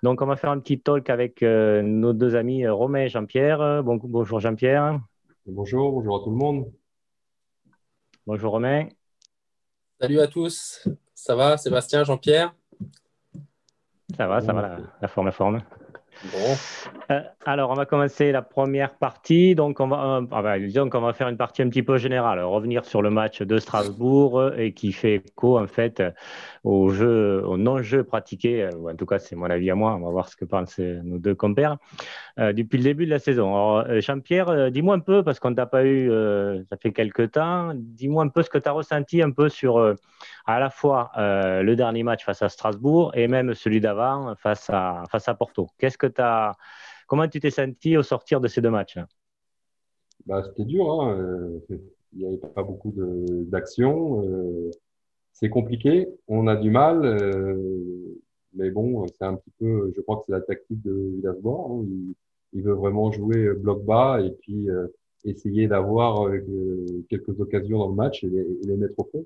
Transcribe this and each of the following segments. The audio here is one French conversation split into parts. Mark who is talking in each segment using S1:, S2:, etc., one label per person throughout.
S1: Donc, on va faire un petit talk avec nos deux amis Romain et Jean-Pierre. Bonjour Jean-Pierre.
S2: Bonjour, bonjour à tout le monde.
S1: Bonjour Romain.
S3: Salut à tous, ça va Sébastien, Jean-Pierre?
S1: Ça va,
S2: Bien,
S1: la forme, la forme.
S3: Bon,
S1: Alors, on va commencer la première partie. Donc, disons qu'on va faire une partie un petit peu générale, revenir sur le match de Strasbourg et qui fait écho, en fait, au non-jeu pratiqué, ou en tout cas, c'est mon avis à moi. On va voir ce que pensent nos deux compères. Depuis le début de la saison. Alors, Jean-Pierre, dis-moi un peu, parce qu'on ne t'a pas eu, ça fait quelques temps, dis-moi un peu ce que tu as ressenti un peu sur à la fois le dernier match face à Strasbourg et même celui d'avant face à Porto. Comment tu t'es senti au sortir de ces deux matchs?
S2: C'était dur, hein. Il n'y avait pas beaucoup d'action. C'est compliqué, on a du mal, mais bon, c'est un petit peu, je crois que c'est la tactique de Villas-Boas, hein. Il veut vraiment jouer bloc bas et puis essayer d'avoir quelques occasions dans le match et les mettre au fond.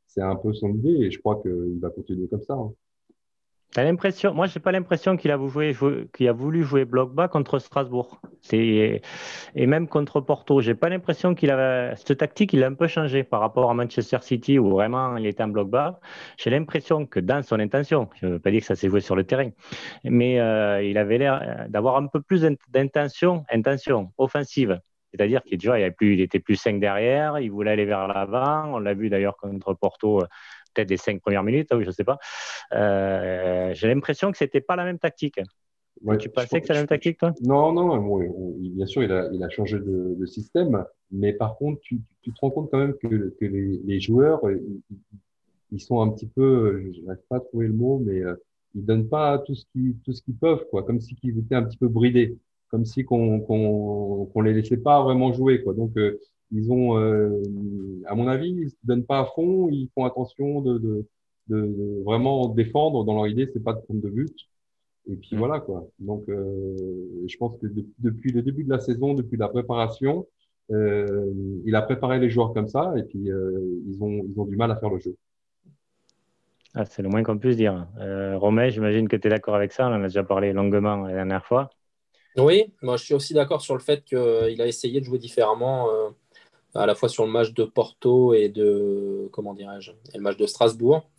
S2: C'est un peu son idée et je crois qu'il va continuer comme ça, hein.
S1: T'as l'impression, moi, j'ai pas l'impression qu'il a voulu jouer bloc bas contre Strasbourg. Et même contre Porto. J'ai pas l'impression cette tactique, il a un peu changé par rapport à Manchester City où vraiment il était en bloc bas. J'ai l'impression que dans son intention, je ne veux pas dire que ça s'est joué sur le terrain, mais il avait l'air d'avoir un peu plus intention offensive. C'est-à-dire qu'il déjà, il était plus 5 derrière, il voulait aller vers l'avant. On l'a vu d'ailleurs contre Porto, peut-être les 5 premières minutes, oui, je ne sais pas. J'ai l'impression que c'était pas la même tactique.
S2: Ouais,
S1: Tu pensais que c'était la même tactique, toi?
S2: non, non, bon, bien sûr, il a changé de système, mais par contre, tu te rends compte quand même que les joueurs, ils sont un petit peu, je n'arrive pas à trouver le mot, mais ils donnent pas tout ce qu'ils peuvent, quoi, comme si qu'ils étaient un petit peu bridés, comme si qu'on les laissait pas vraiment jouer, quoi. Donc, ils ont, à mon avis, ils se donnent pas à fond, ils font attention de vraiment défendre. Dans leur idée, c'est pas de prendre de but. Et puis
S1: Hmm.
S2: voilà, quoi. Donc, je pense que depuis le début de la saison, depuis la préparation, il a préparé les joueurs comme ça, et puis ils ont du mal à faire le jeu.
S1: Ah, c'est le moins qu'on puisse dire. Romain, j'imagine que tu es d'accord avec ça. On en a déjà parlé longuement la dernière fois.
S3: oui, moi je suis aussi d'accord sur le fait qu'il a essayé de jouer différemment, à la fois sur le match de Porto et comment dirais-je, et le match de Strasbourg,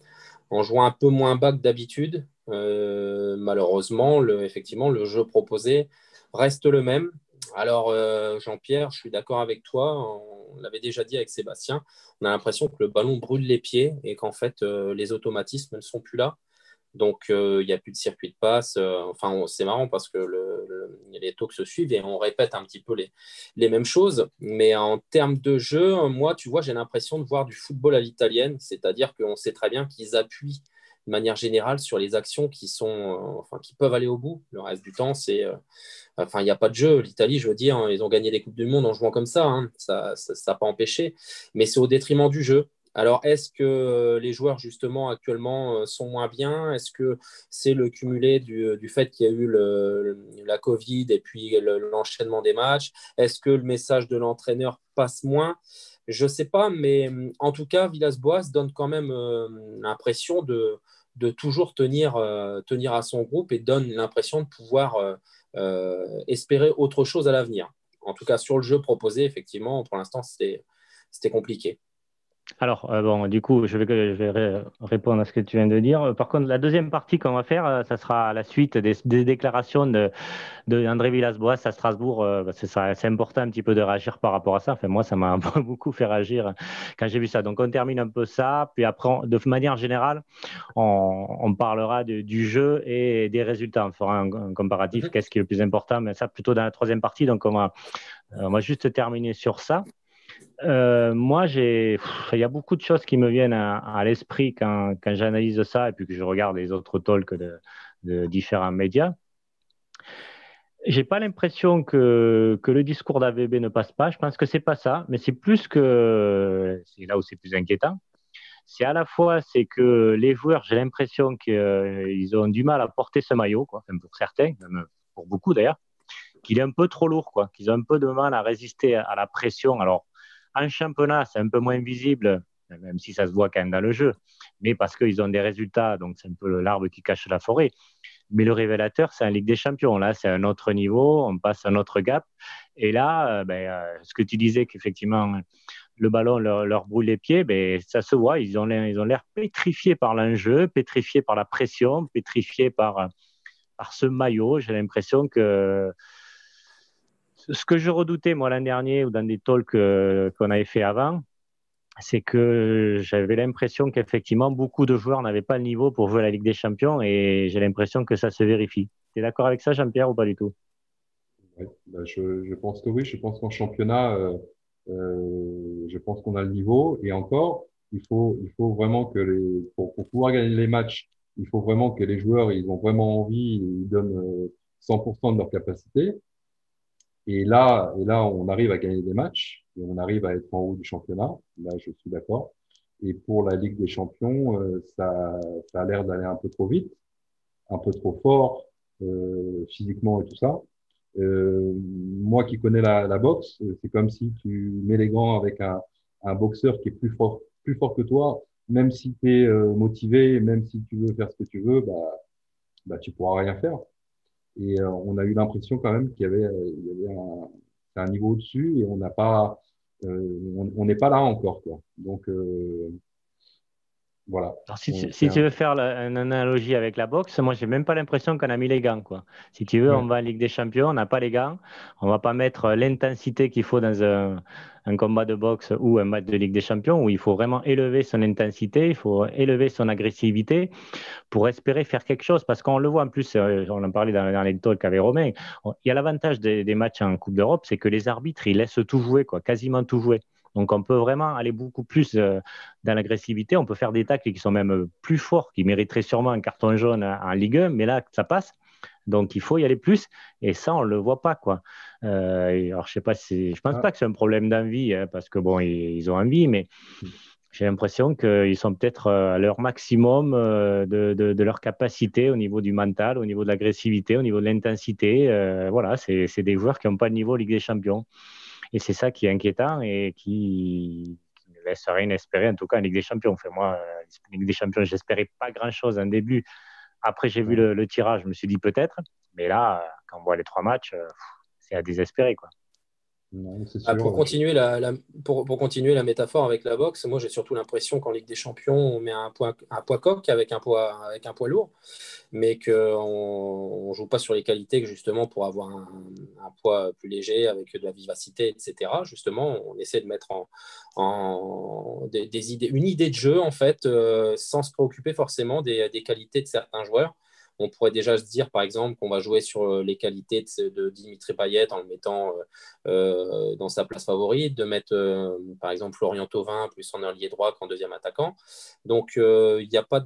S3: en jouant un peu moins bas que d'habitude. Malheureusement, effectivement, le jeu proposé reste le même. Alors, Jean-Pierre, je suis d'accord avec toi. On l'avait déjà dit avec Sébastien. On a l'impression que le ballon brûle les pieds et qu'en fait, les automatismes ne sont plus là. Donc, il n'y a plus de circuit de passe. Enfin, c'est marrant parce que les talks se suivent et on répète un petit peu les mêmes choses. Mais en termes de jeu, moi, tu vois, j'ai l'impression de voir du football à l'italienne. C'est-à-dire qu'on sait très bien qu'ils appuient de manière générale sur les actions enfin, qui peuvent aller au bout. Le reste du temps, enfin, il n'y a pas de jeu. L'Italie, je veux dire, hein, ils ont gagné les Coupes du Monde en jouant comme ça, hein. Ça n'a pas empêché. Mais c'est au détriment du jeu. Alors, est-ce que les joueurs, justement, actuellement, sont moins bien? Est-ce que c'est le cumulé du fait qu'il y a eu la Covid et puis l'enchaînement des matchs? Est-ce que le message de l'entraîneur passe moins? Je ne sais pas, mais en tout cas, Villas-Boas donne quand même l'impression de toujours tenir à son groupe et donne l'impression de pouvoir espérer autre chose à l'avenir. En tout cas, sur le jeu proposé, effectivement, pour l'instant, c'était compliqué.
S1: Alors, bon, du coup, je vais répondre à ce que tu viens de dire. Par contre, la deuxième partie qu'on va faire, ça sera à la suite des déclarations de André Villas-Boas à Strasbourg. C'est important un petit peu de réagir par rapport à ça. Enfin, moi, ça m'a beaucoup fait réagir quand j'ai vu ça. Donc, on termine un peu ça. Puis après, de manière générale, on parlera du jeu et des résultats. On fera un comparatif.
S3: Mhm.
S1: Qu'est-ce qui est le plus important? Mais ça, plutôt dans la troisième partie. Donc, on va juste terminer sur ça. Moi, il y a beaucoup de choses qui me viennent à l'esprit quand j'analyse ça et puis que je regarde les autres talks de différents médias. J'ai pas l'impression que le discours d'AVB ne passe pas. Je pense que c'est pas ça, mais c'est plus que c'est là où c'est plus inquiétant. C'est à la fois c'est que les joueurs, j'ai l'impression qu'ils ont du mal à porter ce maillot, quoi. Enfin, pour certains, même pour beaucoup d'ailleurs, qu'il est un peu trop lourd, quoi. Qu'ils ont un peu de mal à résister à la pression. Alors, en championnat, c'est un peu moins visible, même si ça se voit quand même dans le jeu, mais parce qu'ils ont des résultats, donc c'est un peu l'arbre qui cache la forêt. Mais le révélateur, c'est en Ligue des Champions. Là, c'est un autre niveau, on passe un autre gap. Et là, ce que tu disais qu'effectivement, le ballon leur brûle les pieds, ça se voit. Ils ont l'air pétrifiés par l'enjeu, pétrifiés par la pression, pétrifiés par ce maillot. J'ai l'impression que ce que je redoutais, moi, l'an dernier, ou dans des talks qu'on avait fait avant, c'est que j'avais l'impression qu'effectivement, beaucoup de joueurs n'avaient pas le niveau pour jouer à la Ligue des Champions et j'ai l'impression que ça se vérifie. Tu es d'accord avec ça, Jean-Pierre, ou pas du tout?
S2: Ouais, je pense que oui. Je pense qu'en championnat, je pense qu'on a le niveau. Et encore, il faut vraiment que pour pouvoir gagner les matchs, il faut vraiment que les joueurs, ils ont vraiment envie, ils donnent 100% de leur capacité. Et là, on arrive à gagner des matchs et on arrive à être en haut du championnat. Là, je suis d'accord. Et pour la Ligue des Champions, ça a l'air d'aller un peu trop vite, un peu trop fort, physiquement et tout ça. Moi qui connais la boxe, c'est comme si tu mets les gants avec un boxeur qui est plus fort que toi. Même si tu es motivé, même si tu veux faire ce que tu veux, tu pourras rien faire. Et on a eu l'impression quand même il y avait un niveau au-dessus et on n'a pas, on n'est pas là encore, quoi. Donc voilà.
S1: Alors, si tu veux faire une analogie avec la boxe, moi, j'ai même pas l'impression qu'on a mis les gants, quoi. Si tu veux,
S2: Ouais,
S1: on va en Ligue des Champions, on n'a pas les gants, on va pas mettre l'intensité qu'il faut dans un combat de boxe ou un match de Ligue des Champions où il faut vraiment élever son intensité, il faut élever son agressivité pour espérer faire quelque chose. Parce qu'on le voit en plus, on en parlait dans les talks avec Romain, il y a l'avantage des matchs en Coupe d'Europe, c'est que les arbitres, ils laissent tout jouer, quoi, quasiment tout jouer. Donc, on peut vraiment aller beaucoup plus dans l'agressivité. On peut faire des tacles qui sont même plus forts, qui mériteraient sûrement un carton jaune en Ligue 1, mais là, ça passe. Donc, il faut y aller plus. Et ça, on ne le voit pas, quoi. Alors, je sais pas si, je pense
S2: ah,
S1: pas que c'est un problème d'envie, hein, parce que bon, ils ont envie, mais j'ai l'impression qu'ils sont peut-être à leur maximum de leur capacité au niveau du mental, au niveau de l'agressivité, au niveau de l'intensité. Voilà, c'est des joueurs qui n'ont pas de niveau Ligue des Champions. Et c'est ça qui est inquiétant et qui ne laisse rien espérer, en tout cas en Ligue des Champions. Enfin, moi, en Ligue des Champions, j'espérais pas grand-chose en début. Après, j'ai vu
S2: ouais.
S1: le tirage, je me suis dit peut-être. Mais là, quand on voit les 3 matchs, c'est à désespérer, quoi.
S2: Non, c'est
S3: Ah, pour
S2: sûr.
S3: continuer pour continuer la métaphore avec la boxe, moi j'ai surtout l'impression qu'en Ligue des Champions, on met un poids coq avec un poids lourd, mais qu'on ne joue pas sur les qualités que justement pour avoir un poids plus léger avec de la vivacité, etc. Justement, on essaie de mettre des idées, une idée de jeu en fait, sans se préoccuper forcément des qualités de certains joueurs. On pourrait déjà se dire, par exemple, qu'on va jouer sur les qualités de Dimitri Payet en le mettant dans sa place favorite, de mettre, par exemple, Florian Thauvin plus en ailier droit qu'en deuxième attaquant. Donc, il n'y a pas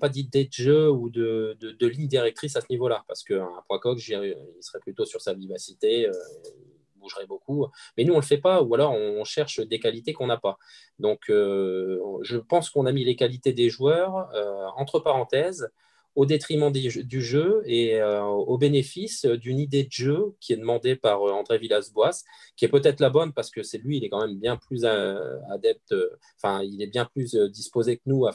S3: d'idée de jeu ou de ligne directrice à ce niveau-là, parce qu'un point coq, il serait plutôt sur sa vivacité, il bougerait beaucoup. Mais nous, on ne le fait pas, ou alors on cherche des qualités qu'on n'a pas. Donc, je pense qu'on a mis les qualités des joueurs entre parenthèses au détriment du jeu et au bénéfice d'une idée de jeu qui est demandée par André Villas-Boas, qui est peut-être la bonne parce que c'est lui, il est quand même bien plus adepte, enfin, il est bien plus disposé que nous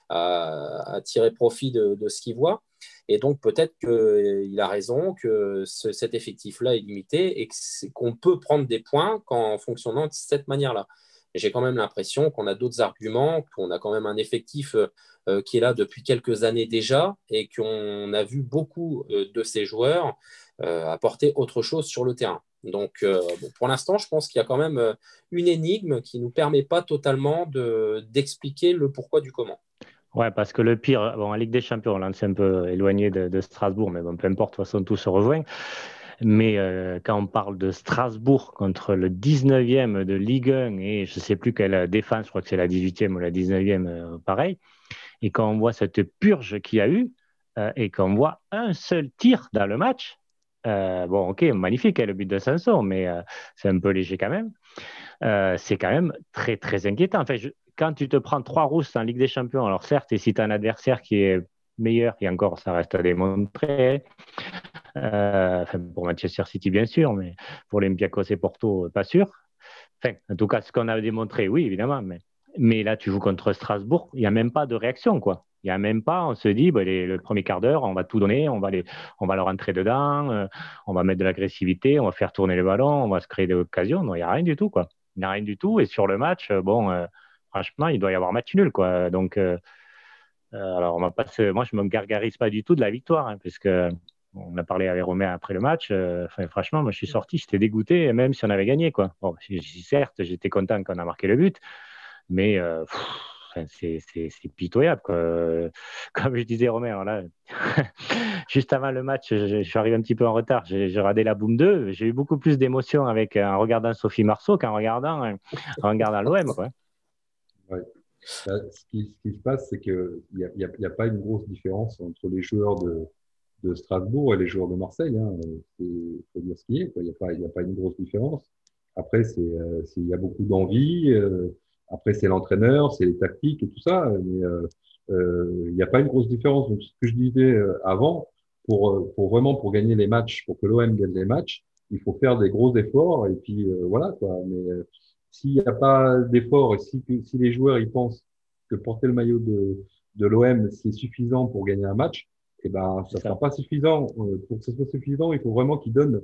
S3: à tirer profit de ce qu'il voit. Et donc, peut-être qu'il a raison, que cet effectif-là est limité et qu'on peut prendre des points en fonctionnant de cette manière-là. J'ai quand même l'impression qu'on a d'autres arguments, qu'on a quand même un effectif qui est là depuis quelques années déjà et qu'on a vu beaucoup de ces joueurs apporter autre chose sur le terrain. Donc, bon, pour l'instant, je pense qu'il y a quand même une énigme qui ne nous permet pas totalement d'expliquer le pourquoi du comment.
S1: Ouais, parce que le pire, bon, en Ligue des Champions, là, c'est un peu éloigné de Strasbourg, mais bon, peu importe, de toute façon, tout se rejoint. Mais quand on parle de Strasbourg contre le 19e de Ligue 1 et je ne sais plus quelle défense, je crois que c'est la 18e ou la 19e, pareil, et quand on voit cette purge qu'il y a eu et qu'on voit un seul tir dans le match, bon, ok, magnifique, hein, le but de Sanson, mais c'est un peu léger quand même. C'est quand même très, très inquiétant. Enfin, quand tu te prends 3 rousses en Ligue des Champions, alors certes, et si tu as un adversaire qui est meilleur, et encore, ça reste à démontrer, enfin, pour Manchester City, bien sûr, mais pour l'Olympiakos et Porto, pas sûr. Enfin, en tout cas, ce qu'on a démontré, oui, évidemment. Mais là, tu joues contre Strasbourg, il n'y a même pas de réaction, quoi. Il n'y a même pas, on se dit, le premier quart d'heure, on va tout donner, on va leur entrer dedans, on va mettre de l'agressivité, on va faire tourner le ballon, on va se créer des occasions. Non, il n'y a rien du tout, quoi. Il n'y a rien du tout. Et sur le match, franchement, il doit y avoir match nul, quoi. Donc, alors, moi, je ne me gargarise pas du tout de la victoire, hein, puisque on a parlé avec Romain après le match. Franchement, moi, je suis sorti, j'étais dégoûté, même si on avait gagné, quoi. Bon, certes, j'étais content qu'on a marqué le but, mais c'est pitoyable, quoi. Comme je disais, Romain, là, juste avant le match, je suis arrivé un petit peu en retard. J'ai regardé la Boom 2. J'ai eu beaucoup plus d'émotions en regardant Sophie Marceau qu'en regardant l'OM, quoi.
S2: Ouais. Ce qui se passe, c'est qu'il n'y a pas une grosse différence entre les joueurs de Strasbourg et les joueurs de Marseille. Hein. Il faut dire ce qui est, quoi. Il y a pas une grosse différence. Après, il y a beaucoup d'envie. Après, c'est l'entraîneur, c'est les tactiques et tout ça. Mais il n'y a pas une grosse différence. Donc, ce que je disais avant, pour gagner les matchs, pour que l'OM gagne les matchs, il faut faire des gros efforts. Et puis, voilà, quoi. Mais s'il n'y a pas d'efforts et si les joueurs ils pensent que porter le maillot de l'OM, c'est suffisant pour gagner un match, eh ben, ça sera pas suffisant. Pour que ce soit suffisant, il faut vraiment qu'ils donnent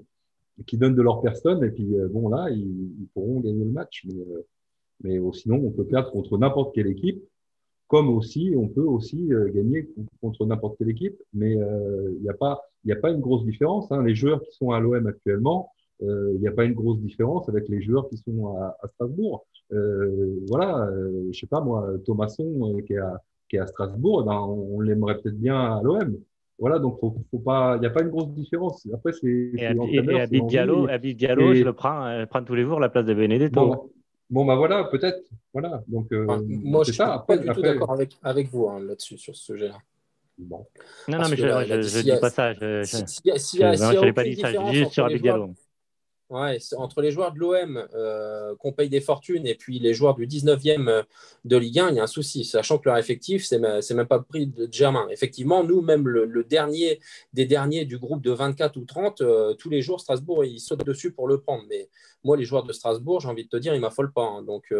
S2: de leur personne. Et puis, bon, là, ils pourront gagner le match. Mais sinon, on peut perdre contre n'importe quelle équipe, comme aussi, on peut aussi gagner contre n'importe quelle équipe. Mais il y a pas une grosse différence. Hein. Les joueurs qui sont à l'OM actuellement, il n'y a pas une grosse différence avec les joueurs qui sont à Strasbourg. Voilà, je sais pas moi, Thomasson qui est à Strasbourg, eh ben, on l'aimerait peut-être bien à l'OM. Voilà, donc faut pas, il n'y a pas une grosse différence. Après, c'est l'entraîneur, c'est l'envie.
S1: Habib Diallo, je
S2: Et
S1: le prends tous les jours à la place de Benedetto.
S2: bon, bon, bah voilà, peut-être, voilà. Donc
S3: Enfin, moi, je
S2: c'est
S3: ne suis
S2: ça.
S3: pas du tout
S2: Après,
S3: d'accord avec vous là-dessus, sur ce sujet-là.
S2: bon,
S1: Non,
S3: Parce
S1: mais
S3: que
S1: je dis pas ça.
S3: s'il y a
S1: Je n'ai pas
S3: aucune
S1: dit ça. Je dis
S3: différence
S1: juste
S3: entre
S1: sur
S3: les
S1: Habib
S3: joueurs.
S1: Diallo.
S3: Ouais, entre les joueurs de l'OM qu'on paye des fortunes et puis les joueurs du 19e de Ligue 1, il y a un souci, sachant que leur effectif, c'est même pas le prix de Germain. Effectivement, nous, même le dernier des derniers du groupe de 24 ou 30, tous les jours, Strasbourg, ils sautent dessus pour le prendre. Mais moi, les joueurs de Strasbourg, j'ai envie de te dire, ils m'affolent pas. Hein. Donc,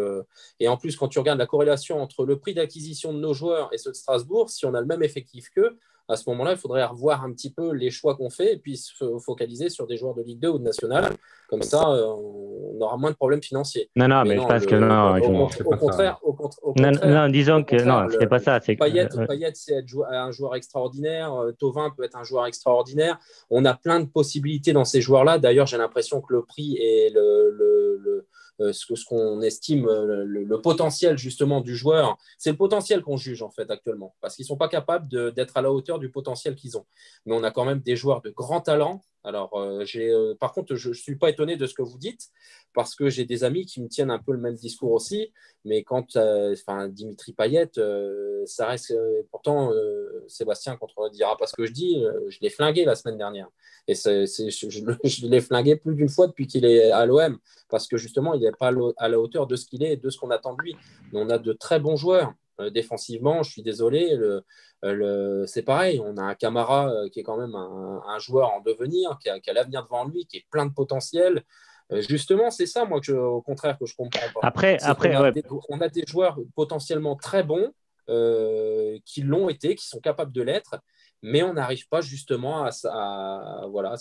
S3: et en plus, quand tu regardes la corrélation entre le prix d'acquisition de nos joueurs et ceux de Strasbourg, si on a le même effectif qu'eux, à ce moment-là, il faudrait revoir un petit peu les choix qu'on fait et puis se focaliser sur des joueurs de Ligue 2 ou de National. Comme ça, on aura moins de problèmes financiers.
S1: Non,
S3: Mais
S1: mais je
S3: non,
S1: pense que non.
S2: non, c'est
S3: au
S2: pas ça.
S3: contraire,
S1: Non, disons que non, c'est pas ça. C'est
S3: Payet, c'est un joueur extraordinaire. Thauvin peut être un joueur extraordinaire. On a plein de possibilités dans ces joueurs-là. D'ailleurs, j'ai l'impression que le prix et ce qu'on estime le potentiel justement du joueur, c'est le potentiel qu'on juge en fait actuellement, parce qu'ils ne sont pas capables d'être à la hauteur du potentiel qu'ils ont. Mais on a quand même des joueurs de grand talent. Alors, par contre, je ne suis pas étonné de ce que vous dites, parce que j'ai des amis qui me tiennent un peu le même discours aussi. Mais quand Dimitri Payet, ça reste. Pourtant, Sébastien contredira pas ce que je dis. Je l'ai flingué la semaine dernière. Et je l'ai flingué plus d'une fois depuis qu'il est à l'OM, parce que justement, il n'est pas à la hauteur de ce qu'il est et de ce qu'on attend de lui. Mais on a de très bons joueurs. Défensivement, je suis désolé, c'est pareil. On a un Camara qui est quand même un joueur en devenir, qui a l'avenir devant lui, qui est plein de potentiel. Justement, c'est ça, moi, au contraire, que je ne comprends pas.
S1: Après,
S3: On a des joueurs potentiellement très bons qui l'ont été, qui sont capables de l'être, mais on n'arrive pas justement voilà,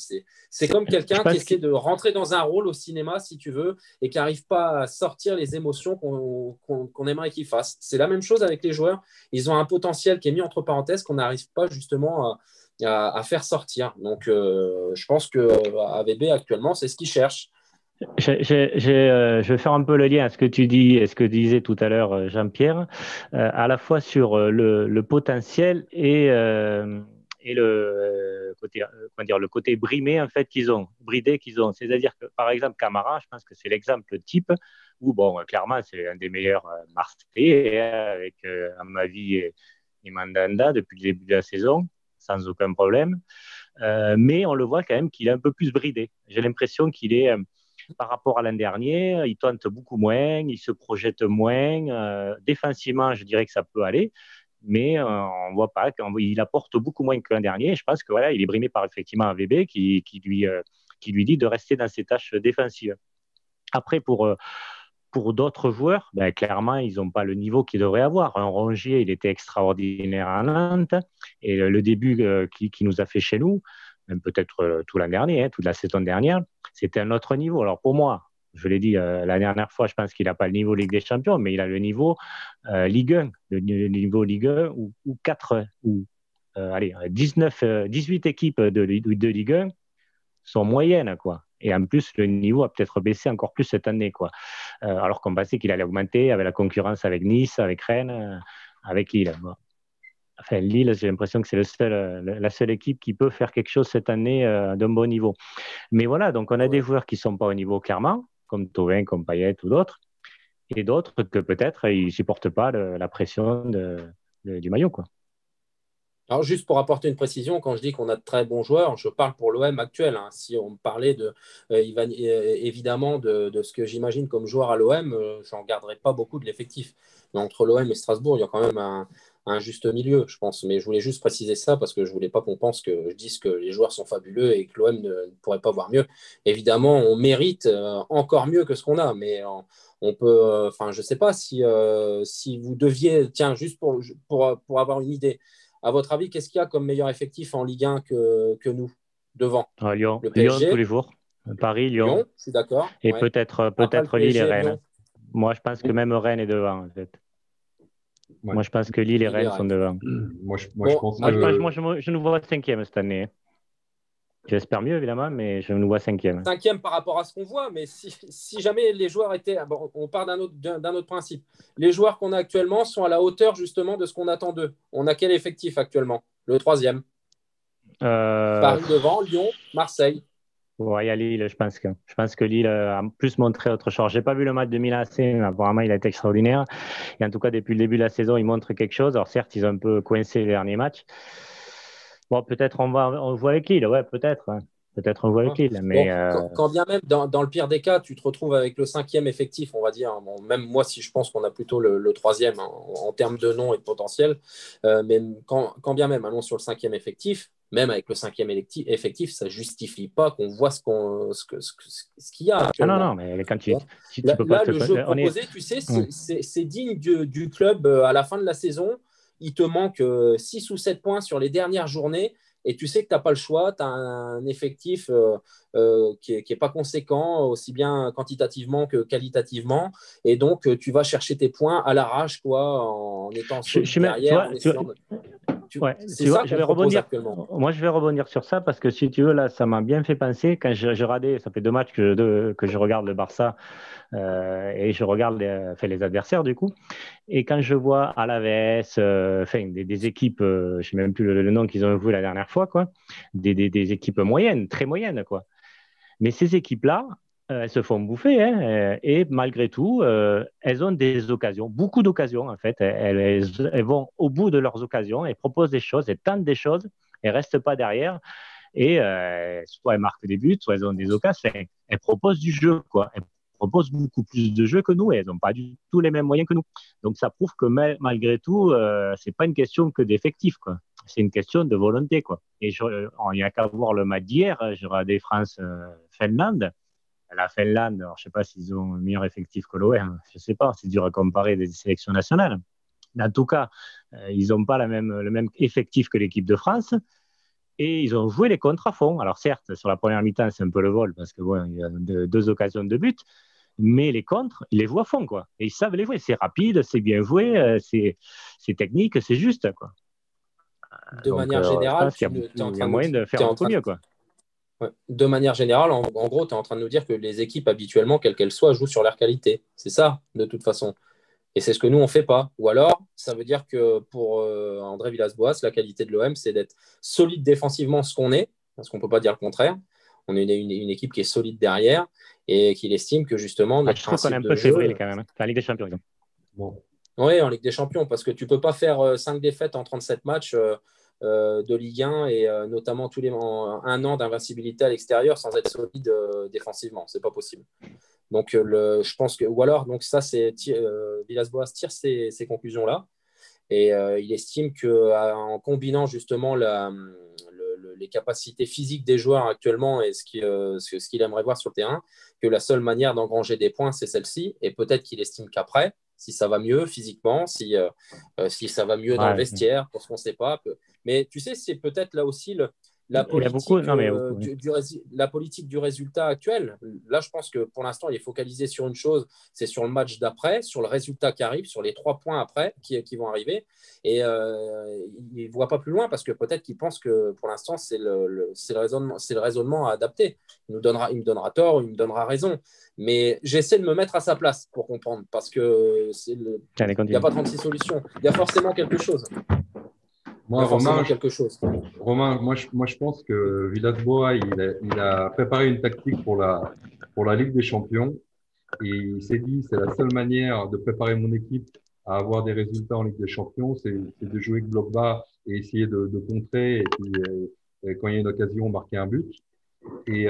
S3: c'est comme quelqu'un qui essaie de rentrer dans un rôle au cinéma, si tu veux, et qui n'arrive pas à sortir les émotions qu'on aimerait qu'il fasse. C'est la même chose avec les joueurs. Ils ont un potentiel qui est mis entre parenthèses qu'on n'arrive pas justement à faire sortir. Donc, je pense qu'à VB, actuellement, c'est ce qu'ils cherchent.
S1: Je vais faire un peu le lien à ce que tu dis et ce que disait tout à l'heure Jean-Pierre, à la fois sur le potentiel et le côté, comment dire, le côté brimé en fait bridé qu'ils ont. C'est-à-dire que par exemple Camara, je pense que c'est l'exemple type où bon, clairement c'est un des meilleurs Marseillais avec à ma vie et Mandanda depuis le début de la saison, sans aucun problème. Mais on le voit quand même qu'il est un peu plus bridé. J'ai l'impression qu'il est par rapport à l'an dernier, il tente beaucoup moins, il se projette moins. Défensivement, je dirais que ça peut aller, mais on ne voit pas qu'il apporte beaucoup moins que l'an dernier. Je pense que voilà, il est brimé par effectivement un VB qui lui dit de rester dans ses tâches défensives. Après, pour pour d'autres joueurs, ben, clairement, ils n'ont pas le niveau qu'ils devraient avoir. Un Rongier, il était extraordinaire à Nantes. Et le début qu'il nous a fait chez nous, même peut-être tout l'an dernier, toute la saison dernière, c'était un autre niveau. Alors pour moi, je l'ai dit la dernière fois, je pense qu'il n'a pas le niveau Ligue des Champions, mais il a le niveau Ligue 1, le niveau Ligue 1 ou 4, ou 19, 18 équipes de Ligue 1 sont moyennes, quoi. Et en plus, le niveau a peut-être baissé encore plus cette année, quoi. Alors qu'on pensait qu'il allait augmenter avec la concurrence avec Nice, avec Rennes, avec Lille. Bon. Enfin, Lille, j'ai l'impression que c'est la seule équipe qui peut faire quelque chose cette année d'un bon niveau. Mais voilà, donc on a des joueurs qui ne sont pas au niveau, clairement, comme Thauvin, comme Payet ou d'autres, et d'autres que peut-être ils ne supportent pas la pression du maillot, quoi.
S3: Alors, juste pour apporter une précision, quand je dis qu'on a de très bons joueurs, je parle pour l'OM actuel. Hein. Si on me parlait évidemment de ce que j'imagine comme joueur à l'OM, j'en garderai pas beaucoup de l'effectif. Mais entre l'OM et Strasbourg, il y a quand même un juste milieu, je pense. Mais je voulais juste préciser ça parce que je voulais pas qu'on pense que je dise que les joueurs sont fabuleux et que l'OM ne pourrait pas voir mieux. Évidemment, on mérite encore mieux que ce qu'on a, mais on peut. Enfin, je sais pas si vous deviez, tiens, juste pour avoir une idée. À votre avis, qu'est-ce qu'il y a comme meilleur effectif en Ligue 1 que nous, devant?
S1: Lyon,
S3: Le
S1: Lyon tous
S3: PSG,
S1: les jours. Paris, Lyon.
S3: Lyon, je suis d'accord.
S1: Et
S3: Ouais.
S1: peut-être
S3: Après le
S1: Lille et
S3: PSG,
S1: Rennes.
S3: Lyon,
S1: Moi, je pense que même Rennes est devant, en fait.
S2: Ouais.
S1: Moi, je pense que Lille et
S3: Lille et
S1: Rennes sont
S3: Rennes.
S1: devant.
S2: Je
S3: Bon,
S2: pense
S1: Je nous vois cinquième cette année. J'espère mieux, évidemment, mais je nous vois cinquième.
S3: cinquième par rapport à ce qu'on voit, mais si jamais les joueurs étaient. Bon, on part d'un autre principe. Les joueurs qu'on a actuellement sont à la hauteur justement de ce qu'on attend d'eux. On a quel effectif actuellement? Le troisième.
S1: Euh,
S3: Paris devant, Lyon, Marseille.
S1: Ouais, il y a Lille, je pense que Lille a plus montré autre chose. J'ai pas vu le match de Milan AC, mais apparemment il a été extraordinaire. Et en tout cas, depuis le début de la saison, il montre quelque chose. Alors certes, ils ont un peu coincé les derniers matchs. Bon, peut-être on joue avec Lille, ouais, peut-être. Ouais. Peut-être on joue avec Lille,
S3: Bon,
S1: mais
S3: quand bien même, dans le pire des cas, tu te retrouves avec le cinquième effectif, on va dire. Bon, même moi, si je pense qu'on a plutôt le troisième hein, en termes de nom et de potentiel, mais quand bien même, allons sur le cinquième effectif, même avec le cinquième effectif, ça ne justifie pas qu'on voit ce qu'il y a
S1: ah non,
S3: actuellement.
S1: non, mais quand
S3: Bon.
S1: tu peux pas
S3: Là,
S1: te.
S3: le jeu
S1: On est.
S3: proposé, tu sais,
S1: Hum.
S3: c'est digne du club à la fin de la saison. Il te manque 6 ou 7 points sur les dernières journées et tu sais que tu n'as pas le choix. Tu as un effectif qui est pas conséquent, aussi bien quantitativement que qualitativement. Et donc, tu vas chercher tes points à l'arrache, quoi, en étant solide
S1: Tu
S3: derrière,
S1: vois,
S3: en essayant de...
S1: ouais,
S3: C'est
S1: tu vois,
S3: ça
S1: je
S3: qu'on
S1: vais
S3: propose
S1: rebondir.
S3: actuellement.
S1: Moi, je vais rebondir sur ça parce que si tu veux, là, ça m'a bien fait penser quand je radais. Ça fait 2 matchs que je regarde le Barça et je regarde les adversaires du coup. Et quand je vois Alaves, des équipes, je ne sais même plus le nom qu'ils ont joué la dernière fois, quoi, des équipes moyennes, très moyennes, quoi. Mais ces équipes-là, elles se font bouffer, hein, et malgré tout, elles ont des occasions, beaucoup d'occasions en fait. Elles vont au bout de leurs occasions, elles proposent des choses, elles tentent des choses, elles ne restent pas derrière. Et soit elles marquent des buts, soit elles ont des occasions. Elles proposent du jeu, quoi. Elles proposent beaucoup plus de jeu que nous et elles n'ont pas du tout les mêmes moyens que nous. Donc ça prouve que malgré tout, c'est pas une question que d'effectifs, quoi. C'est une question de volonté, quoi. Et il n'y a qu'à voir le match d'hier. Je regardais France-Finlande. La Finlande, alors, je ne sais pas s'ils ont un meilleur effectif que l'OM. Je ne sais pas, c'est dur à comparer des sélections nationales. Mais en tout cas, ils n'ont pas le même effectif que l'équipe de France. Et ils ont joué les contres à fond. Alors certes, sur la première mi-temps, c'est un peu le vol parce que bon, il y a deux occasions de but, mais les contres, ils les jouent à fond, quoi. Et ils savent les jouer. C'est rapide, c'est bien joué, c'est technique, c'est juste, quoi.
S3: De
S1: Donc,
S3: manière
S1: je
S3: générale,
S1: pense qu'il
S3: tu es en
S1: y a
S3: train de nous
S1: moyen de
S3: t'es
S1: faire
S3: en
S1: beaucoup
S3: train
S1: mieux, quoi.
S3: Ouais. De manière générale, en gros, tu es en train de nous dire que les équipes, habituellement, quelles qu'elles soient, jouent sur leur qualité. C'est ça, de toute façon. Et c'est ce que nous, on ne fait pas. Ou alors, ça veut dire que pour André Villas-Boas, la qualité de l'OM, c'est d'être solide défensivement, ce qu'on est, parce qu'on ne peut pas dire le contraire. On est une équipe qui est solide derrière et qu'il estime que justement,
S1: Ah,
S3: notre
S1: je trouve qu'on est
S3: principe
S1: un
S3: de
S1: peu fébrile
S3: jeu.
S1: quand même, hein. Enfin, Ligue des Champions, par exemple.
S2: bon.
S3: Oui, en Ligue des Champions, parce que tu ne peux pas faire 5 défaites en 37 matchs de Ligue 1 et notamment un an d'invincibilité à l'extérieur sans être solide défensivement. C'est pas possible. Donc, je pense que. Ou alors, donc ça, c'est Villas-Boas tire ces conclusions-là et il estime qu'en combinant justement les capacités physiques des joueurs actuellement et ce qu'il aimerait voir sur le terrain, que la seule manière d'engranger des points, c'est celle-ci. Et peut-être qu'il estime qu'après, si ça va mieux physiquement, si ça va mieux dans le
S1: Ouais.
S3: vestiaire, parce qu'on ne sait pas. Mais tu sais, c'est peut-être là aussi la
S1: Il y a beaucoup.
S3: politique,
S1: Non, mais il y a beaucoup. Oui.
S3: la politique du résultat actuel. Là, je pense que pour l'instant, il est focalisé sur une chose, c'est sur le match d'après, sur le résultat qui arrive, sur les 3 points après qui vont arriver. Et il ne voit pas plus loin parce que peut-être qu'il pense que pour l'instant, c'est le raisonnement à adapter. Il me donnera tort, il me donnera raison. Mais j'essaie de me mettre à sa place pour comprendre parce que il n'y a pas 36 solutions. Il y a forcément quelque chose.
S2: Moi, Romain, moi, je pense que Villas-Boas, il a préparé une tactique pour la Ligue des Champions et il s'est dit, c'est la seule manière de préparer mon équipe à avoir des résultats en Ligue des Champions, c'est de jouer bloc bas et essayer de contrer et puis quand il y a une occasion, marquer un but. Et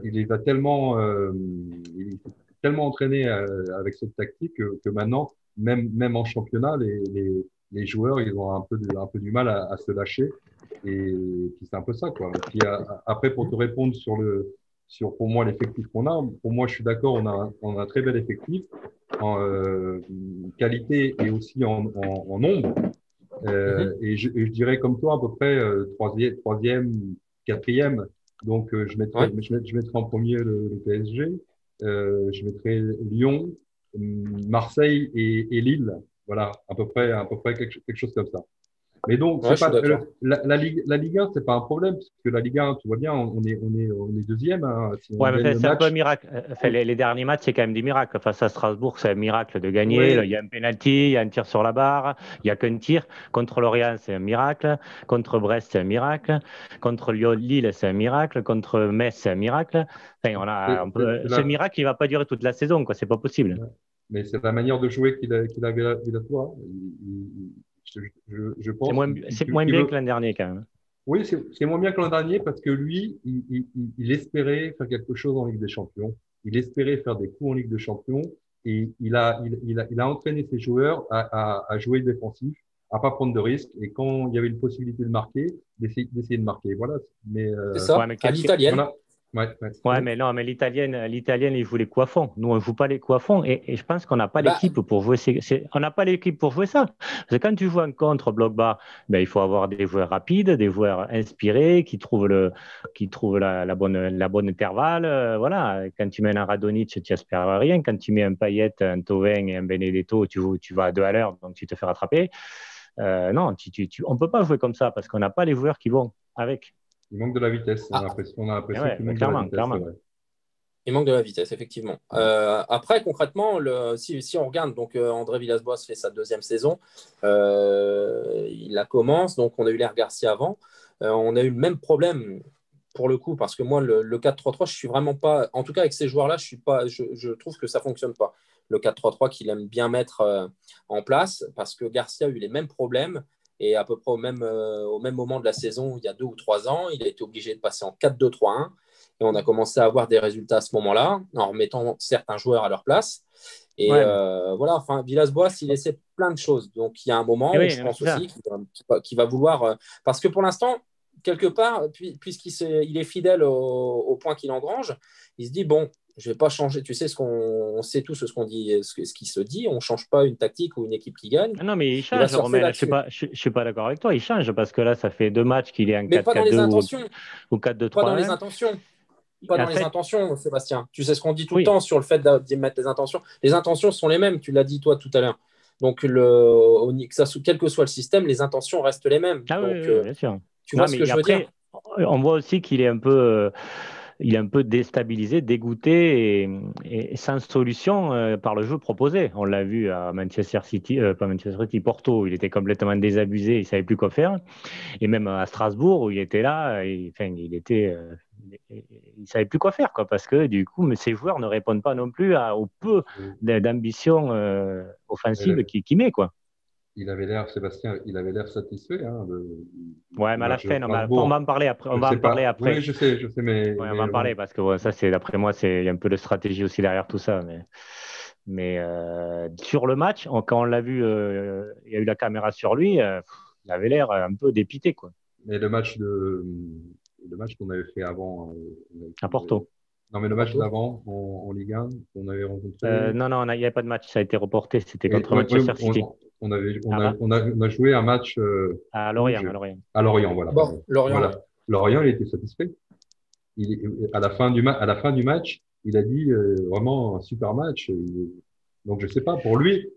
S2: il les a il est tellement entraîné avec cette tactique que maintenant, même en championnat, les joueurs, ils ont un peu du mal à se lâcher. Et puis c'est un peu ça, quoi. Et puis après, pour te répondre sur pour moi l'effectif qu'on a, pour moi, je suis d'accord, on a un très bel effectif en qualité et aussi en nombre. Et je dirais comme toi à peu près troisième, quatrième. Donc je mettrais en premier le PSG. Je mettrais Lyon, Marseille et Lille. Voilà, à peu près quelque chose comme ça. Mais donc,
S3: Ouais,
S2: c'est
S3: je suis
S2: pas
S3: d'accord.
S2: la Ligue 1, c'est pas un problème parce que la Ligue 1, tu vois bien, on est deuxième. Hein, si on
S1: Ouais, mais
S2: gagne le
S1: c'est un peu un
S2: match,
S1: miracle. Enfin, les derniers matchs, c'est quand même des miracles. Face à Strasbourg, c'est un miracle de gagner. Il
S2: oui,
S1: y a un penalty, il y a un tir sur la barre, il n'y a qu'un tir. Contre Lorient, c'est un miracle. Contre Brest, c'est un miracle. Contre Lille, c'est un miracle. Contre Metz, c'est un miracle. Enfin, ce miracle, il ne va pas durer toute la saison, quoi. C'est pas possible.
S2: mais c'est la manière de jouer qu'il avait la toi. Je pense
S1: C'est moins
S2: qu'il
S1: bien
S2: veut.
S1: que l'an dernier, quand même.
S2: Oui, c'est moins bien que l'an dernier parce que lui, il espérait faire quelque chose en Ligue des Champions. Il espérait faire des coups en Ligue des Champions et il a entraîné ses joueurs à jouer défensif, à pas prendre de risques et quand il y avait une possibilité de marquer, d'essayer de marquer. Voilà. Mais
S3: C'est
S1: Ouais,
S3: ça,
S1: mais
S3: à l'italienne.
S2: voilà. Ouais, ouais.
S1: Ouais, mais non, mais l'italienne, il joue les coups à fond. Nous, on ne joue pas les coups à fond. Et je pense qu'on n'a pas
S3: Bah,
S1: l'équipe pour jouer on n'a pas l'équipe pour jouer ça. Parce que quand tu joues un contre bloc bas, ben, il faut avoir des joueurs rapides, des joueurs inspirés, qui trouvent la bonne intervalle. Voilà. Quand tu mets un Radonjic, tu n'espères rien. Quand tu mets un Payet, un Thauvin et un Benedetto, tu vas à 2 à l'heure, donc tu te fais rattraper. Non, on ne peut pas jouer comme ça parce qu'on n'a pas les joueurs qui vont avec.
S2: Il manque de la vitesse.
S3: ah,
S2: On a
S1: Et
S2: l'impression
S1: ouais,
S2: qu'il
S1: mais
S2: manque de la
S1: clairement,
S2: vitesse, c'est
S1: clairement.
S2: vrai.
S3: il manque de la vitesse, effectivement. Après, concrètement, si on regarde, donc André Villas-Boas fait sa deuxième saison. Il la commence, donc on a eu l'air Garcia avant. On a eu le même problème pour le coup, parce que moi, le 4-3-3, je suis vraiment pas. En tout cas, avec ces joueurs-là, je trouve que ça ne fonctionne pas. Le 4-3-3 qu'il aime bien mettre en place, parce que Garcia a eu les mêmes problèmes. Et à peu près au même moment de la saison, il y a 2 ou 3 ans, il a été obligé de passer en 4-2-3-1. Et on a commencé à avoir des résultats à ce moment-là, en remettant certains joueurs à leur place. Et
S1: Ouais,
S3: voilà, enfin, Villas-Boas, il essaie plein de choses. Donc, il y a un
S1: et
S3: moment où
S1: oui,
S3: je
S1: non, mais
S3: pense
S1: c'est ça.
S3: aussi qu'il va vouloir. Parce que pour l'instant, quelque part, il est fidèle au point qu'il engrange, il se dit bon, je ne vais pas changer. Tu sais, on sait tous ce qu'on dit, ce qui se dit. On ne change pas une tactique ou une équipe qui gagne.
S1: Ah non, mais il
S3: Il va
S1: change,
S3: surfer
S1: Romain. Là,
S3: là-dessus.
S1: je suis pas d'accord avec toi. Il change parce que là, ça fait 2 matchs qu'il est en
S3: Mais pas dans
S1: 4-4-2
S3: les intentions.
S1: ou
S3: Pas dans les
S1: 4-2-3-1.
S3: intentions. Pas
S1: En
S3: dans les
S1: fait,
S3: intentions, Sébastien. Tu sais ce qu'on dit tout le
S1: oui.
S3: temps sur le fait d'y mettre les intentions. Les intentions sont les mêmes, tu l'as dit toi tout à l'heure. Donc, quel que soit le système, les intentions restent les mêmes.
S1: Ah oui,
S3: Donc,
S1: oui, bien sûr.
S3: tu vois
S1: Non,
S3: ce que
S1: mais
S3: je veux dire?
S1: après, on voit aussi qu'il est il est un peu déstabilisé, dégoûté et sans solution par le jeu proposé. On l'a vu à Manchester City, pas Manchester City, Porto, il était complètement désabusé, il savait plus quoi faire. Et même à Strasbourg, où il était là, enfin, il savait plus quoi faire, quoi, parce que du coup, mais ces joueurs ne répondent pas non plus au peu d'ambition offensive qu'il met, quoi.
S2: Il avait l'air, Sébastien, il avait l'air satisfait
S1: Ouais,
S2: du
S1: mais à la
S2: match de
S1: fin, non, mais on va
S2: Strasbourg.
S1: en parler après. On
S2: Je
S1: va
S2: sais
S1: en parler
S2: pas. Oui,
S1: après.
S2: je sais,
S1: Ouais, on va
S2: mais
S1: en parler parce que ouais, ça, c'est d'après moi, il y a un peu de stratégie aussi derrière tout ça. Mais sur le match, quand on l'a vu, il y a eu la caméra sur lui, il avait l'air un peu dépité, quoi.
S2: mais le match le match qu'on avait fait avant.
S1: À Porto.
S2: Non, mais le match d'avant en Ligue 1 qu'on avait rencontré.
S1: Non, il n'y avait pas de match, ça a été reporté, c'était
S2: Oui,
S1: contre
S2: oui, oui,
S1: Manchester City.
S2: on a joué un match
S1: À
S2: où
S1: Lorient, à Lorient.
S2: à Lorient, voilà.
S3: Bon, Lorient,
S2: Voilà.
S3: ouais.
S2: Lorient, il était satisfait. À la fin du match, il a dit vraiment un super match. Donc je sais pas. Pour lui,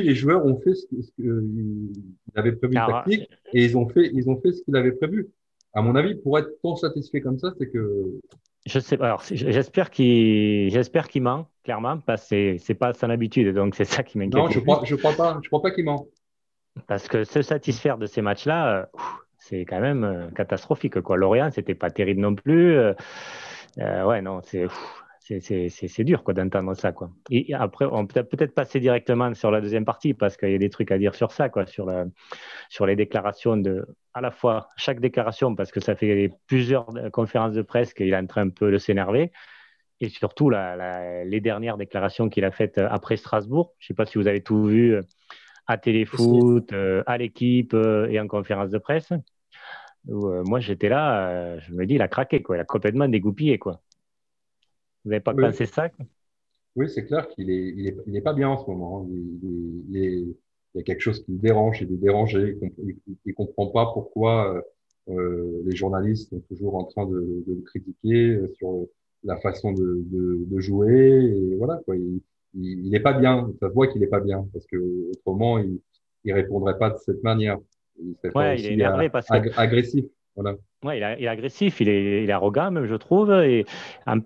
S2: les joueurs ont fait il avait prévu
S1: Alors,
S2: tactique et ils ont fait ce qu'il avait prévu. À mon avis, pour être tant satisfait comme ça, c'est que
S1: je sais pas. Alors, j'espère qu'il ment, clairement, parce que c'est pas son habitude, donc c'est ça qui m'inquiète
S2: non,
S1: le plus.
S2: je crois pas qu'il ment.
S1: Parce que se satisfaire de ces matchs-là, c'est quand même catastrophique, quoi. Lorient, c'était pas terrible non plus. Ouais, non, c'est dur, quoi, d'entendre ça, quoi. Et après, on peut peut-être passer directement sur la deuxième partie, parce qu'il y a des trucs à dire sur ça, quoi, sur les déclarations à la fois chaque déclaration, parce que ça fait plusieurs conférences de presse qu'il est en train un peu de s'énerver, et surtout les dernières déclarations qu'il a faites après Strasbourg. Je ne sais pas si vous avez tout vu à Téléfoot, à l'équipe et en conférence de presse. Où, moi, j'étais là, je me dis, il a craqué, quoi. Il a complètement dégoupillé, quoi. Vous n'avez pas
S2: Oui,
S1: pensé ça?
S2: oui, c'est clair qu'il est pas bien en ce moment, hein. Il y a quelque chose qui le dérange, il est dérangé, il comprend pas pourquoi les journalistes sont toujours en train de le critiquer sur la façon de jouer. Et voilà, quoi. Il est pas bien. Ça se voit qu'il est pas bien parce que autrement, il répondrait pas de cette manière. Il serait pas
S1: Ouais, il est
S2: aussi
S1: énervé parce que
S2: agressif. Voilà.
S1: ouais, il est agressif, il est arrogant, même, je trouve. Et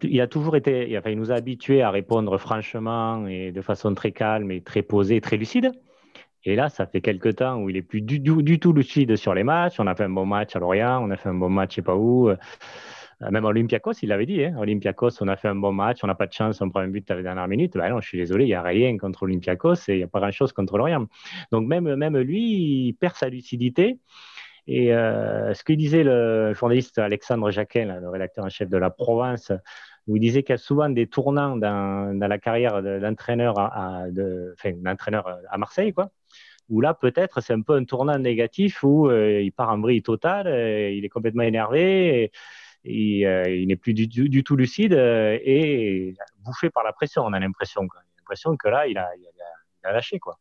S1: il a toujours été, enfin, il nous a habitués à répondre franchement et de façon très calme et très posée, très lucide. Et là, ça fait quelques temps où il est plus du tout lucide sur les matchs. On a fait un bon match à Lorient, on a fait un bon match, je sais pas où. Même à Olympiakos, il l'avait dit. Hein. Olympiakos, on a fait un bon match, on n'a pas de chance, on prend un but à la dernière minute. Ben non, je suis désolé, il n'y a rien contre Olympiakos et il n'y a pas grand-chose contre Lorient. Donc même lui, il perd sa lucidité. Et ce que disait le journaliste Alexandre Jacquin, là, le rédacteur en chef de La Provence, où il disait qu'il y a souvent des tournants dans la carrière d'entraîneur d'entraîneur à Marseille, quoi. Où là, peut-être, c'est un peu un tournant négatif où il part en vrille totale, il est complètement énervé, il n'est plus du tout lucide et bouffé par la pression, on a l'impression, quoi. On a l'impression que là, il a lâché, quoi.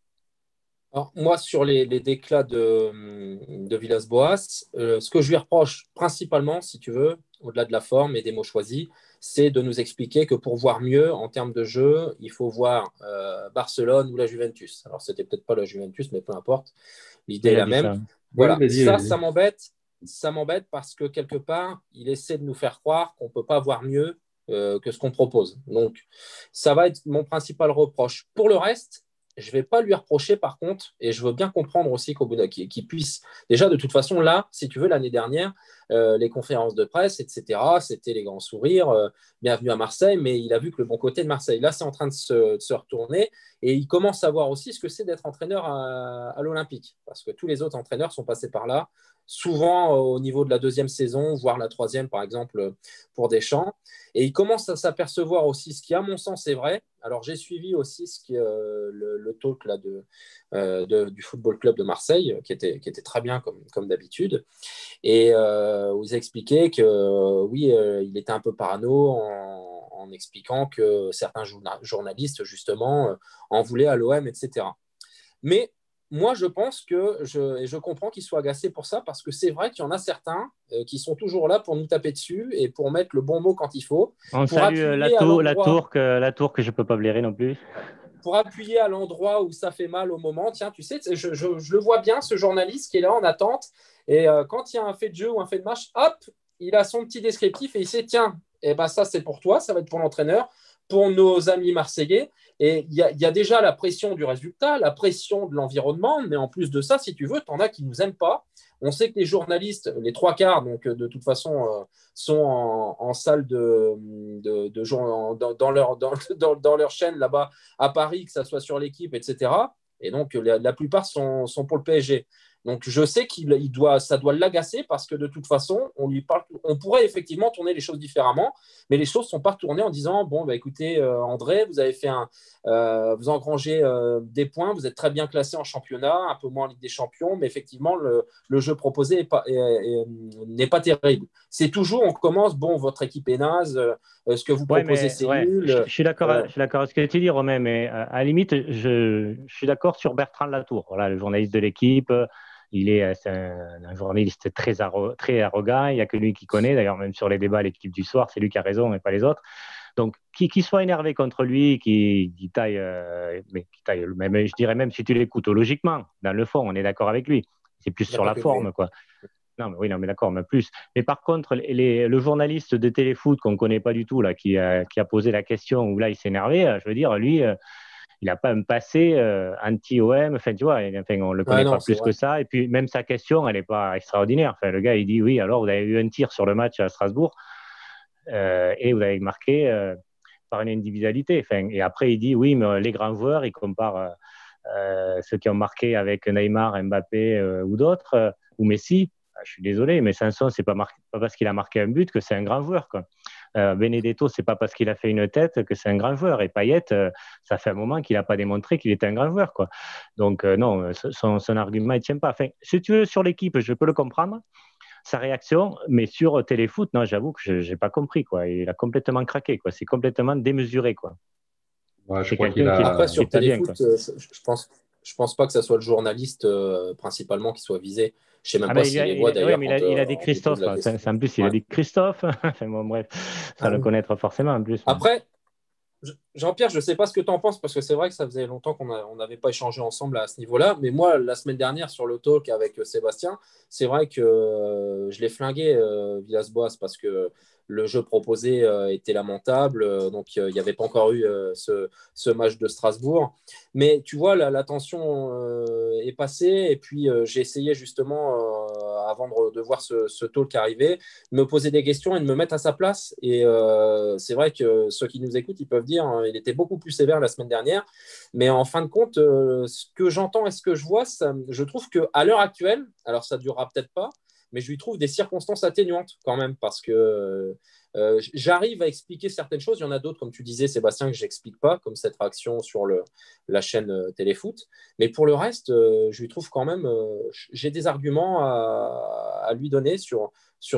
S3: Alors, moi, sur les déclats de Villas-Boas, ce que je lui reproche principalement, si tu veux, au-delà de la forme et des mots choisis, c'est de nous expliquer que pour voir mieux en termes de jeu, il faut voir Barcelone ou la Juventus. Alors, c'était peut-être pas la Juventus, mais peu importe, l'idée
S1: Mais
S3: est
S1: il a
S3: la
S1: dit
S3: même.
S1: ça.
S2: Oui,
S3: Voilà,
S2: il a
S3: ça
S2: dit.
S3: m'embête. Ça m'embête parce que quelque part, il essaie de nous faire croire qu'on ne peut pas voir mieux que ce qu'on propose. Donc, ça va être mon principal reproche. Pour le reste, je ne vais pas lui reprocher par contre, et je veux bien comprendre aussi qu'au bout qu'il puisse. Déjà, de toute façon, là, si tu veux, l'année dernière, les conférences de presse, etc., c'était les grands sourires, bienvenue à Marseille, mais il a vu que le bon côté de Marseille. Là, c'est en train de se retourner, et il commence à voir aussi ce que c'est d'être entraîneur à l'Olympique, parce que tous les autres entraîneurs sont passés par là, souvent au niveau de la deuxième saison, voire la troisième, par exemple, pour Deschamps. Et il commence à s'apercevoir aussi, ce qui, à mon sens, est vrai. Alors, j'ai suivi aussi le talk là, du Football Club de Marseille, qui était très bien, comme d'habitude, et où ils expliquaient que, oui, il était un peu parano en expliquant que certains journalistes, justement, en voulaient à l'OM, etc. Mais moi, je pense et je comprends qu'ils soient agacés pour ça, parce que c'est vrai qu'il y en a certains qui sont toujours là pour nous taper dessus et pour mettre le bon mot quand il faut,
S1: On
S3: pour
S1: salue
S3: appuyer à l'endroit
S1: la tour que je peux pas blairer non plus.
S3: pour appuyer à l'endroit où ça fait mal au moment. Tiens, tu sais, je le vois bien, ce journaliste qui est là en attente. Et quand il y a un fait de jeu ou un fait de match, hop, il a son petit descriptif et il sait, tiens, eh ben, ça c'est pour toi, ça va être pour l'entraîneur, pour nos amis marseillais. Et il y a déjà la pression du résultat, la pression de l'environnement, mais en plus de ça, si tu veux, tu en as qui ne nous aiment pas. On sait que les journalistes, les trois quarts, donc de toute façon, sont en salle de jour, dans leur chaîne là-bas à Paris, que ça soit sur l'équipe, etc. Et donc, la plupart sont pour le PSG. Donc, je sais ça doit l'agacer parce que de toute façon, on pourrait effectivement tourner les choses différemment, mais les choses ne sont pas tournées en disant, bon, bah, écoutez, André, vous avez fait vous engrangez des points, vous êtes très bien classé en championnat, un peu moins en Ligue des Champions, mais effectivement, le jeu proposé n'est pas terrible. C'est toujours, on commence, bon, votre équipe est naze, ce que vous proposez, c'est nul.
S1: Je suis d'accord avec ce que tu dis, Romain, mais à la limite, je suis d'accord sur Bertrand Latour, voilà, le journaliste de l'équipe. C'est un journaliste très arrogant, il n'y a que lui qui connaît, d'ailleurs, même sur les débats, l'équipe du soir, c'est lui qui a raison et pas les autres. Donc, qui soit énervé contre lui, qui taille, même, je dirais même si tu l'écoutes logiquement, dans le fond, on est d'accord avec lui. C'est plus sur la forme, quoi. Non, mais oui, non, mais d'accord, mais plus. Mais par contre, le journaliste de Téléfoot qu'on ne connaît pas du tout, là, qui a posé la question, où là, il s'est énervé, je veux dire, lui, il n'a pas un passé anti-OM, enfin, tu vois, on ne le connaît pas plus que ça. Et puis, même sa question, elle n'est pas extraordinaire. Enfin, le gars, il dit, oui, alors, vous avez eu un tir sur le match à Strasbourg et vous avez marqué par une individualité. Enfin, et après, il dit, oui, mais les grands joueurs, il compare ceux qui ont marqué avec Neymar, Mbappé ou d'autres, ou Messi. Je suis désolé, mais Sanson, c'est pas parce qu'il a marqué un but que c'est un grand joueur, quoi. Benedetto, c'est pas parce qu'il a fait une tête que c'est un grand joueur. Et Payet, ça fait un moment qu'il n'a pas démontré qu'il était un grand joueur, quoi. Donc non, son argument ne tient pas. Enfin, si tu veux, sur l'équipe, je peux le comprendre, sa réaction, mais sur Téléfoot, non, j'avoue que je n'ai pas compris, quoi. Il a complètement craqué, quoi. C'est complètement démesuré, quoi.
S2: Ouais, je
S1: c'est
S2: crois
S1: quelqu'un
S3: Après, sur Téléfoot,
S1: bien,
S3: je pense pas que ça soit le journaliste principalement qui soit visé. Je sais même pas s'il les voit
S1: ouais,
S3: d'ailleurs
S1: mais
S3: quand
S1: il a dit
S3: on lui pose
S1: Christophe.
S3: la question.
S1: En plus, il a dit Christophe. Enfin, bon, bref, ça le connaître forcément en plus.
S3: Après, Jean-Pierre, je ne sais pas ce que tu en penses, parce que c'est vrai que ça faisait longtemps qu'on n'avait pas échangé ensemble à ce niveau-là. Mais moi, la semaine dernière, sur le talk avec Sébastien, c'est vrai que je l'ai flingué, Villas-Boas, parce que le jeu proposé était lamentable. Donc, il n'y avait pas encore eu ce match de Strasbourg. Mais tu vois, la tension est passée. Et puis, j'ai essayé justement, avant de voir ce talk arriver, de me poser des questions et de me mettre à sa place. Et c'est vrai que ceux qui nous écoutent, ils peuvent dire il était beaucoup plus sévère la semaine dernière. Mais en fin de compte, ce que j'entends et ce que je vois, je trouve qu'à l'heure actuelle, alors ça ne durera peut-être pas, mais je lui trouve des circonstances atténuantes quand même, parce que j'arrive à expliquer certaines choses. Il y en a d'autres, comme tu disais, Sébastien, que je n'explique pas, comme cette réaction sur la chaîne Téléfoot. Mais pour le reste, je lui trouve quand même, j'ai des arguments à lui donner sur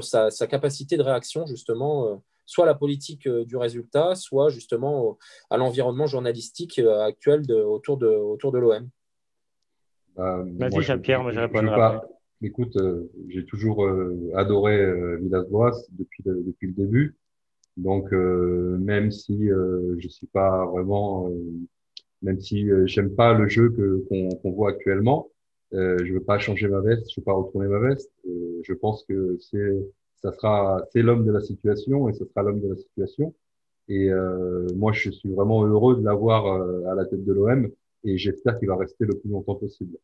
S3: sa capacité de réaction, justement, soit à la politique du résultat, soit justement à l'environnement journalistique actuel autour de l'OM.
S1: Vas-y, Jean-Pierre, moi je répondrai
S2: pas.
S1: après.
S2: Écoute, j'ai toujours adoré Villas-Boas depuis le début. Donc, même si je suis pas vraiment, même si j'aime pas le jeu qu'on voit actuellement, je veux pas changer ma veste, je veux pas retourner ma veste. Je pense que c'est l'homme de la situation et ce sera l'homme de la situation. Et moi, je suis vraiment heureux de l'avoir à la tête de l'OM et j'espère qu'il va rester le plus longtemps possible.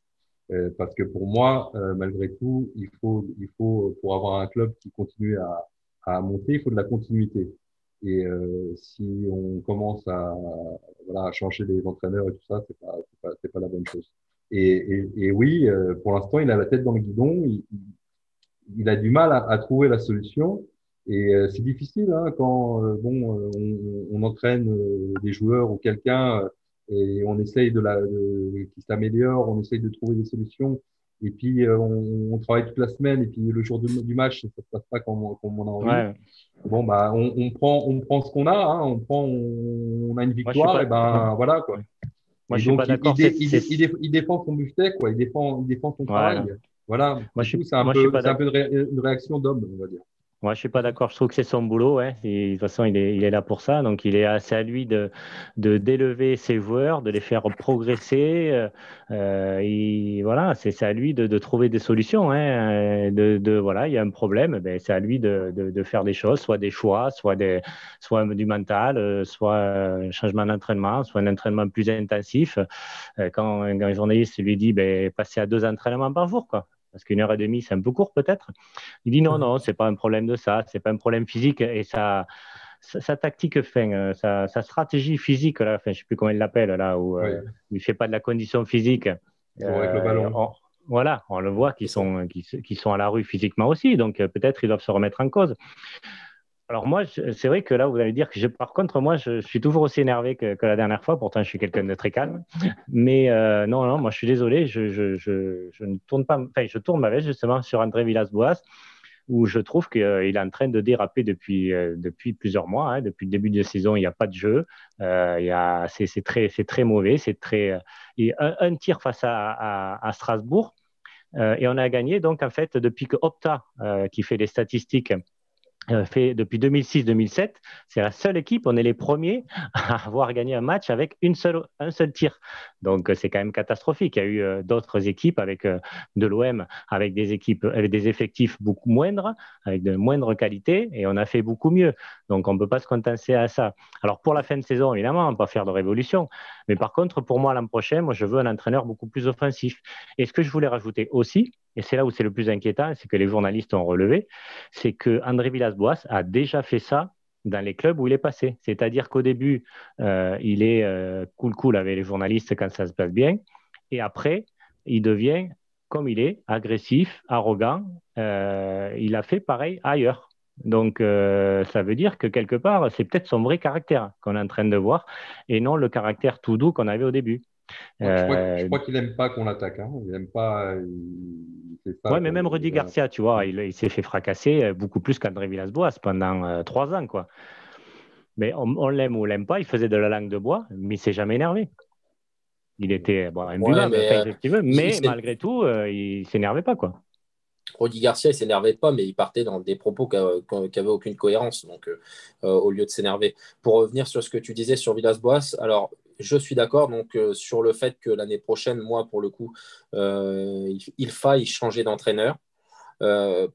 S2: Parce que pour moi, malgré tout, pour avoir un club qui continue à monter, il faut de la continuité. Et si on commence à changer les entraîneurs et tout ça, c'est pas la bonne chose. Et oui, pour l'instant, il a la tête dans le guidon. Il a du mal à trouver la solution. Et c'est difficile quand on entraîne des joueurs ou quelqu'un et on essaye qu'il s'améliore, on essaye de trouver des solutions. Et puis on travaille toute la semaine et puis le jour du match, ça se passe pas comme on a envie.
S1: Ouais.
S2: Bon bah on prend ce qu'on a, on a une victoire et ben voilà quoi.
S1: Moi,
S2: Et
S1: je suis
S2: donc
S1: pas d'accord.
S2: il défend son buffet quoi, il défend son travail. Voilà.
S1: Moi,
S2: Du coup,
S1: moi, je suis pas
S2: c'est un
S1: d'accord.
S2: peu une réaction d'homme, on va dire.
S1: Moi, je suis pas d'accord. Je trouve que c'est son boulot. Ouais. Et de toute façon, il est là pour ça. Donc, c'est à lui d'élever ses joueurs, de les faire progresser. Voilà, c'est à lui de trouver des solutions. Hein. Voilà, il y a un problème. Ben, c'est à lui de faire des choses, soit des choix, soit du mental, soit un changement d'entraînement, soit un entraînement plus intensif. Quand un journaliste lui dit, ben, passez à 2 entraînements par jour, quoi. Parce qu'1 heure et demie, c'est un peu court peut-être. Il dit non, c'est pas un problème de ça, c'est pas un problème physique. Et sa tactique fin, sa stratégie physique, là, enfin, je sais plus comment il l'appelle, là, où
S2: Oui.
S1: il fait pas de la condition physique.
S2: Toujours avec le ballon.
S1: voilà, on le voit qui sont à la rue physiquement aussi, donc peut-être ils doivent se remettre en cause. Alors moi, c'est vrai que là, vous allez dire que par contre, moi, je suis toujours aussi énervé que la dernière fois. Pourtant, je suis quelqu'un de très calme. Mais non, non, moi, je suis désolé. Je ne tourne pas, enfin, je tourne ma veste justement sur André Villas-Boas, où je trouve qu'il est en train de déraper depuis plusieurs mois. Hein. Depuis le début de la saison, il n'y a pas de jeu. C'est très mauvais. C'est très, et un tir face à Strasbourg. Et on a gagné, donc, en fait, depuis que Opta, qui fait les statistiques, fait depuis 2006-2007, c'est la seule équipe, on est les premiers à avoir gagné un match avec un seul tir. Donc c'est quand même catastrophique. Il y a eu d'autres équipes avec de l'OM, avec des équipes, avec des effectifs beaucoup moindres, avec de moindre qualité, et on a fait beaucoup mieux. Donc on ne peut pas se contenter à ça. Alors pour la fin de saison, évidemment, on ne va pas faire de révolution. Mais par contre, pour moi, l'an prochain, moi, je veux un entraîneur beaucoup plus offensif. Et ce que je voulais rajouter aussi, et c'est là où c'est le plus inquiétant, c'est que les journalistes ont relevé, c'est que André Villas-Boas a déjà fait ça dans les clubs où il est passé. C'est-à-dire qu'au début, il est cool avec les journalistes quand ça se passe bien, et après, il devient, comme il est, agressif, arrogant. Il a fait pareil ailleurs. Donc, ça veut dire que quelque part, c'est peut-être son vrai caractère qu'on est en train de voir, et non le caractère tout doux qu'on avait au début.
S2: Ouais, je
S1: Euh,
S2: crois qu'il n'aime pas qu'on l'attaque. Hein. Il n'aime pas. Il fait ça
S1: Ouais, mais même Rudy
S2: voilà.
S1: Garcia, tu vois, il s'est fait fracasser beaucoup plus qu'André Villas-Boas pendant 3 ans, quoi. Mais on l'aime ou on l'aime pas, il faisait de la langue de bois, mais il s'est jamais énervé. Il était bon,
S3: Ouais,
S1: imbuvable,
S3: mais
S1: enfin, ce qu'il veut,
S3: il, il
S1: mais
S3: s'est-
S1: malgré tout, il s'énervait pas, quoi.
S3: Rudy Garcia, il s'énervait pas, mais il partait dans des propos qui avaient aucune cohérence, donc au lieu de s'énerver. Pour revenir sur ce que tu disais sur Villas-Boas, alors je suis d'accord donc sur le fait que l'année prochaine, moi pour le coup, il faille changer d'entraîneur.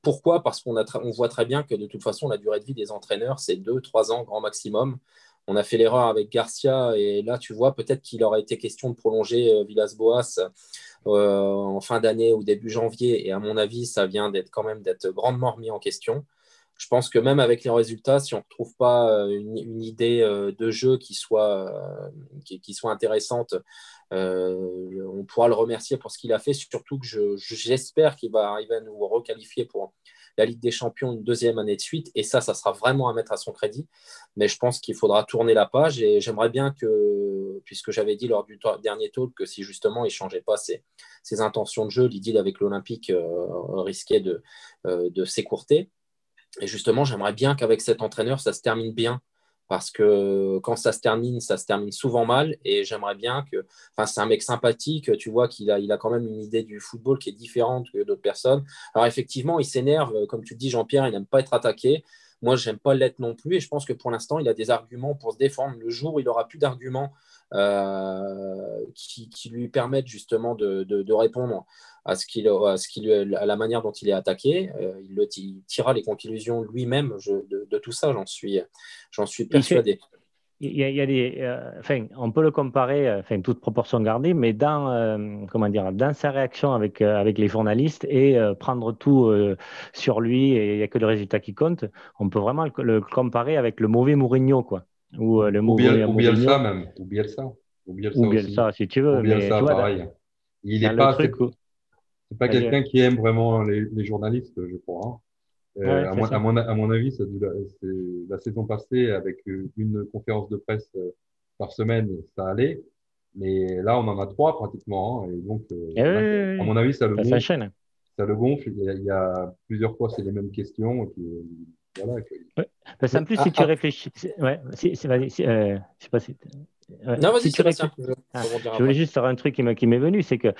S3: Pourquoi? Parce on voit très bien que de toute façon, la durée de vie des entraîneurs, c'est 2, 3 ans grand maximum. On a fait l'erreur avec Garcia et là, tu vois, peut-être qu'il aurait été question de prolonger Villas-Boas en fin d'année ou début janvier. Et à mon avis, ça vient d'être grandement remis en question. Je pense que même avec les résultats, si on ne retrouve pas une idée de jeu qui soit intéressante, on pourra le remercier pour ce qu'il a fait. Surtout que j'espère qu'il va arriver à nous requalifier pour la Ligue des Champions une deuxième année de suite. Et ça sera vraiment à mettre à son crédit. Mais je pense qu'il faudra tourner la page. Et j'aimerais bien que, puisque j'avais dit lors du dernier talk que si justement il ne changeait pas ses intentions de jeu, l'idylle avec l'Olympique risquait de s'écourter. Et justement, j'aimerais bien qu'avec cet entraîneur, ça se termine bien. Parce que quand ça se termine souvent mal. Et j'aimerais bien que. Enfin, c'est un mec sympathique. Tu vois il a quand même une idée du football qui est différente que d'autres personnes. Alors, effectivement, il s'énerve. Comme tu le dis, Jean-Pierre, il n'aime pas être attaqué. Moi, je n'aime pas l'être non plus. Et je pense que pour l'instant, il a des arguments pour se défendre. Le jour où il n'aura plus d'arguments qui lui permettent justement de répondre à la manière dont il est attaqué. Il tirera les conclusions lui-même de tout ça, j'en suis
S1: Il fait,
S3: persuadé.
S1: il y a des, enfin, on peut le comparer, enfin, toute proportion gardée, mais comment dire, dans sa réaction avec les journalistes et prendre tout sur lui et il n'y a que le résultat qui compte, on peut vraiment le comparer avec le mauvais Mourinho, quoi. Ou le mauvais
S2: Ou Bielsa
S1: Mourinho,
S2: même. Ou Bielsa. Ou
S1: ou
S2: Bielsa aussi.
S1: Bielsa, si tu
S2: Ou
S1: veux. Mais
S2: Bielsa,
S1: tu vois,
S2: pareil. Il est
S1: dans le
S2: pas,
S1: truc où.
S2: c'est pas
S1: Vas-y, ouais.
S2: quelqu'un qui aime vraiment les journalistes, je crois. Hein.
S1: Ouais, c'est ça.
S2: À mon avis, c'est la saison passée avec une conférence de presse par semaine, ça allait. Mais là, on en a trois pratiquement. Hein. Et donc,
S1: Et oui,
S2: là,
S1: oui,
S2: à
S1: oui,
S2: mon avis, ça le
S1: ça
S2: gonfle.
S1: s'enchaîne.
S2: Ça le gonfle. Il y a plusieurs fois, c'est les mêmes questions. Et puis, voilà.
S1: Ouais. Parce qu'en
S2: Mais,
S1: plus, si tu réfléchis, ouais, vas-y, je sais pas si, ouais,
S3: Non, vas-y,
S1: si tu
S3: Sébastien,
S1: réfléchis,
S3: je vais rebondir
S1: je voulais
S3: après.
S1: juste faire un truc qui m'est venu, c'est que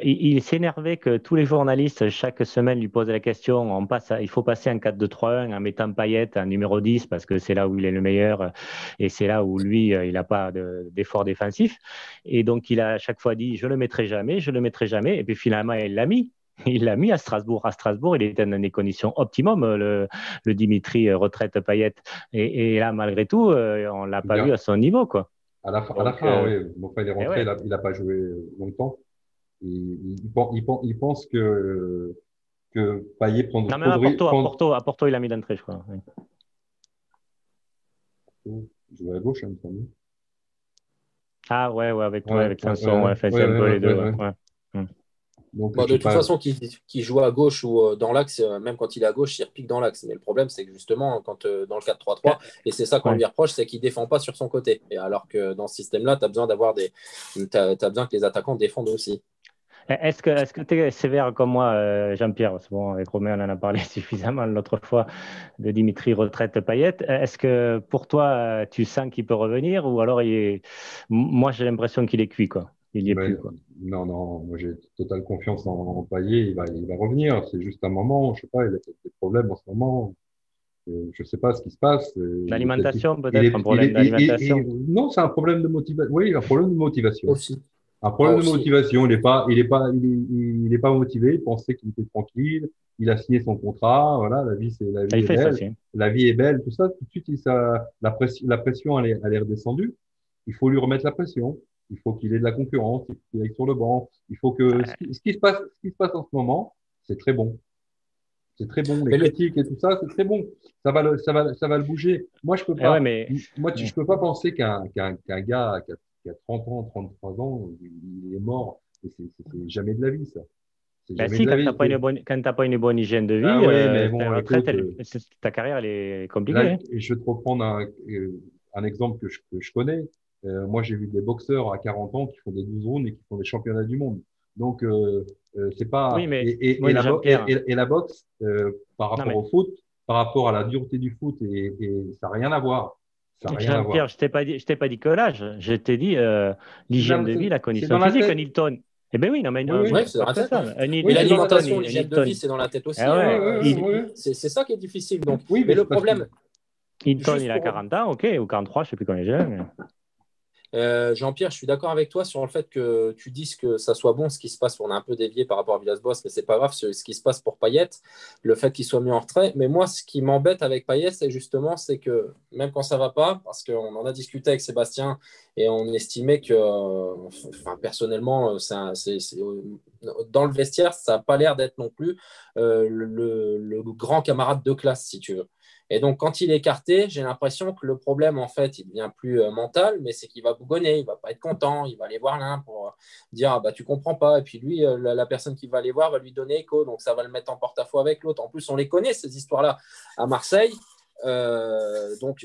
S1: il s'énervait que tous les journalistes chaque semaine lui posent la question, il faut passer en 4-2-3-1 en mettant Payet en numéro 10 parce que c'est là où il est le meilleur et c'est là où lui il n'a pas d'effort défensif et donc il a à chaque fois dit je le mettrai jamais, je le mettrai jamais et puis finalement il l'a mis. Il l'a mis à Strasbourg. À Strasbourg, il était dans des conditions optimum, le Dimitri retraite Payet. Et là, malgré tout, on ne l'a pas vu à
S2: bien,
S1: son niveau, quoi.
S2: à la
S1: Donc,
S2: fin, oui. Bon, enfin, il est
S1: et
S2: rentré,
S1: ouais.
S2: il a pas joué longtemps. Il pense que Payet prend
S1: Non, même
S2: trop de risques.
S1: À Porto, il a mis d'entrée, je crois. Ouais.
S2: Il jouait à gauche, hein, il me semble.
S1: Ah, ouais, avec toi, avec
S2: Ouais,
S1: Sanson, ouais. Enfin, c'est un peu les deux, ouais. Ouais. Hmm.
S2: Donc,
S3: Bon, de toute façon, qu'il joue à gauche ou dans l'axe, même quand il est à gauche, il repique dans l'axe. Mais le problème, c'est que justement, quand dans le 4-3-3, et c'est ça qu'on
S1: Ouais.
S3: lui reproche, c'est qu'il ne défend pas sur son côté. Et alors que dans ce système-là, tu as besoin t'as besoin que les attaquants défendent aussi.
S1: Est-ce que tu es sévère comme moi, Jean-Pierre? Parce que bon, avec Romain, on en a parlé suffisamment l'autre fois de Dimitri retraite Payet. Est-ce que pour toi, tu sens qu'il peut revenir ou alors moi, j'ai l'impression qu'il est cuit, quoi. Il n'y est
S2: mais,
S1: plus, quoi.
S2: non, non, moi j'ai totale confiance en Payet, il va revenir. C'est juste un moment, je sais pas, il a peut-être des problèmes en ce moment. Je sais pas ce qui se passe.
S1: L'alimentation, peut-être, un problème d'alimentation.
S2: Non, c'est un problème de motivation. Oui, un problème de motivation.
S3: Aussi.
S2: Un problème de
S3: Aussi.
S2: motivation. Il est pas motivé. Il pensait qu'il était tranquille. Il a signé son contrat. Voilà, la
S1: Ça,
S2: vie
S1: il
S2: est
S1: fait ça
S2: belle.
S1: aussi.
S2: La vie est belle. Tout ça, tout de suite, la pression, elle est redescendue. Il faut lui remettre la pression. Il faut qu'il ait de la concurrence. Il faut qu'il aille sur le banc. Il faut que, ce qui se passe, ce qui se passe en ce moment, c'est très bon. C'est très bon. Les
S3: Mais
S2: critiques et tout ça, c'est très bon. Ça va le bouger. Moi, je peux
S1: Ouais,
S2: pas,
S1: mais
S2: je peux pas penser qu'un gars qui a 30 ans, 33 ans, il est mort. Et c'est jamais de la vie, ça. C'est
S1: ben
S2: jamais
S1: si,
S2: de la
S1: quand tu
S2: vie.
S1: n'as pas quand t'as pas une bonne hygiène de
S2: Ah
S1: vie,
S2: oui, mais bon,
S1: ta retraite,
S2: écoute,
S1: ta carrière, elle est compliquée.
S2: là,
S1: Hein.
S2: je vais te reprendre un exemple que je connais. Moi, j'ai vu des boxeurs à 40 ans qui font des 12 rounds et qui font des championnats du monde. Donc, c'est
S1: Oui,
S2: pas
S1: oui, mais Jean-Pierre,
S2: et la boxe par
S1: non,
S2: rapport
S1: mais
S2: au foot, par rapport à la dureté du foot et ça n'a rien à voir. Ça n'a rien à voir.
S1: Jean-Pierre, je t'ai pas dit que l'âge, je t'ai dit l'hygiène
S2: Non,
S1: de vie, la
S2: c'est
S1: condition
S2: dans la
S1: physique. Un
S2: tête.
S1: Hilton. Eh bien oui, non, mais
S2: Oui, oui.
S3: Ouais, c'est dans
S1: pas
S3: la
S1: que
S3: tête.
S1: ça.
S3: Hein.
S1: Un
S3: Mais
S1: Hilton,
S3: l'alimentation, l'hygiène de
S1: Hilton.
S3: vie, c'est dans la tête aussi.
S1: Ah ouais,
S2: Ouais, ouais, ouais.
S3: C'est ça qui est difficile. Donc.
S2: Oui,
S3: Mais
S2: mais
S3: le
S2: c'est parce que
S3: problème,
S1: Hilton,
S3: juste
S1: il a
S3: pour
S1: 40 ans, ok, ou 43, je ne sais plus quand il est. Mais...
S3: Jean-Pierre, je suis d'accord avec toi sur le fait que tu dises que ça soit bon ce qui se passe. On a un peu dévié par rapport à Villas-Boas, mais c'est pas grave ce qui se passe pour Payet, le fait qu'il soit mis en retrait. Mais moi, ce qui m'embête avec Payet, c'est que même quand ça va pas, parce qu'on en a discuté avec Sébastien et on estimait que, enfin, personnellement, dans le vestiaire, ça n'a pas l'air d'être non plus le grand camarade de classe, si tu veux. Et donc, quand il est écarté, j'ai l'impression que le problème, en fait, il devient plus mental, mais c'est qu'il va bougonner, il va pas être content, il va aller voir l'un pour dire ah, bah tu comprends pas. Et puis lui, la personne qui va aller voir va lui donner écho, donc ça va le mettre en porte-à-faux avec l'autre. En plus, on les connaît ces histoires-là à Marseille. Donc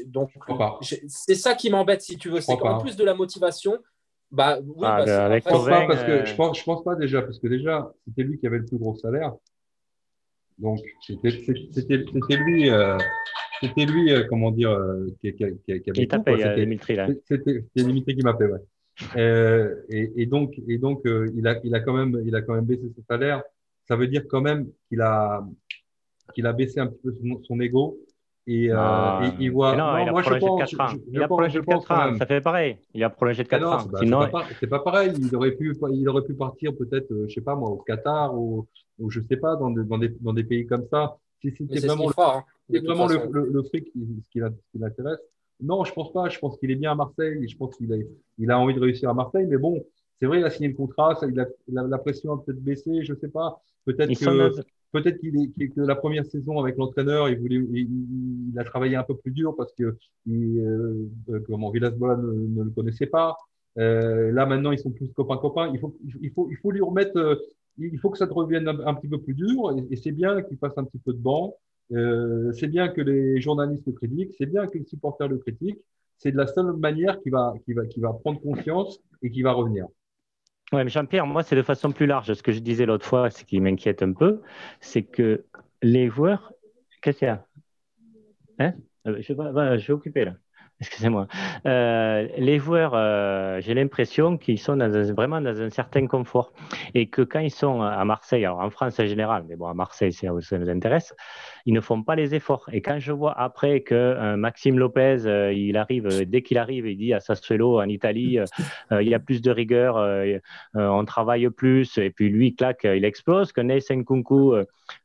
S3: c'est ça qui m'embête, si tu veux, c'est qu'en plus de la motivation, bah oui, bah,
S1: avec
S2: je pense pas
S1: Thauvin,
S2: parce que je pense pas déjà parce que déjà c'était lui qui avait le plus gros salaire. Donc c'était lui, comment dire, qui avait
S1: il
S2: tout,
S1: tapait,
S2: quoi.
S1: il y a Dimitri là.
S2: C'était Dimitri qui m'appelait, ouais. Et donc, il a quand même baissé son salaire. Ça veut dire quand même qu'il a baissé un petit peu son ego. Et il
S1: Mais
S2: voit,
S1: non,
S2: non,
S1: il a
S2: moi,
S1: prolongé de 4 ans. Il a prolongé
S2: je
S1: de
S2: pense
S1: 4
S2: quand
S1: ans,
S2: même.
S1: ça fait pareil. Il a prolongé de
S2: Mais
S1: 4
S2: non,
S1: ans.
S2: bah,
S1: Sinon,
S2: c'est pas pareil. Il aurait pu partir peut-être, je sais pas moi, au Qatar ou je sais pas, dans des pays comme ça. Si
S3: mais
S2: c'était
S3: c'est ce qu'il
S2: vraiment
S3: fera, hein, de
S2: c'est
S3: toute
S2: vraiment
S3: façon.
S2: le fric qui l'intéresse. Non, je pense pas. Je pense qu'il est bien à Marseille. Et je pense il a envie de réussir à Marseille. Mais bon, c'est vrai, il a signé le contrat. Ça, la pression a peut-être baissé. Je sais pas.
S1: ils sont dans...
S2: Peut-être que la première saison avec l'entraîneur, il a travaillé un peu plus dur parce que comment Villas-Boas ne le connaissait pas. Là maintenant, ils sont plus copains. Il faut lui remettre. Il faut que ça te revienne un petit peu plus dur. Et c'est bien qu'il fasse un petit peu de banc. C'est bien que les journalistes le critiquent, c'est bien que les supporters le critiquent. C'est de la seule manière qu'il va prendre conscience et qu'il va revenir.
S1: Ouais, mais Jean-Pierre, moi, c'est de façon plus large. Ce que je disais l'autre fois, ce qui m'inquiète un peu, c'est que les joueurs. Qu'est-ce qu'il y a? Hein? Je suis occupé là. Excusez-moi. Les joueurs, j'ai l'impression qu'ils sont vraiment dans un certain confort et que quand ils sont à Marseille, alors en France en général, mais bon, à Marseille, c'est où ça nous intéresse, ils ne font pas les efforts. Et quand je vois après que Maxime Lopez, il arrive, dès qu'il arrive, il dit à Sassuolo en Italie, il y a plus de rigueur, on travaille plus, et puis lui, clac, il explose. Que Neil Nkunku,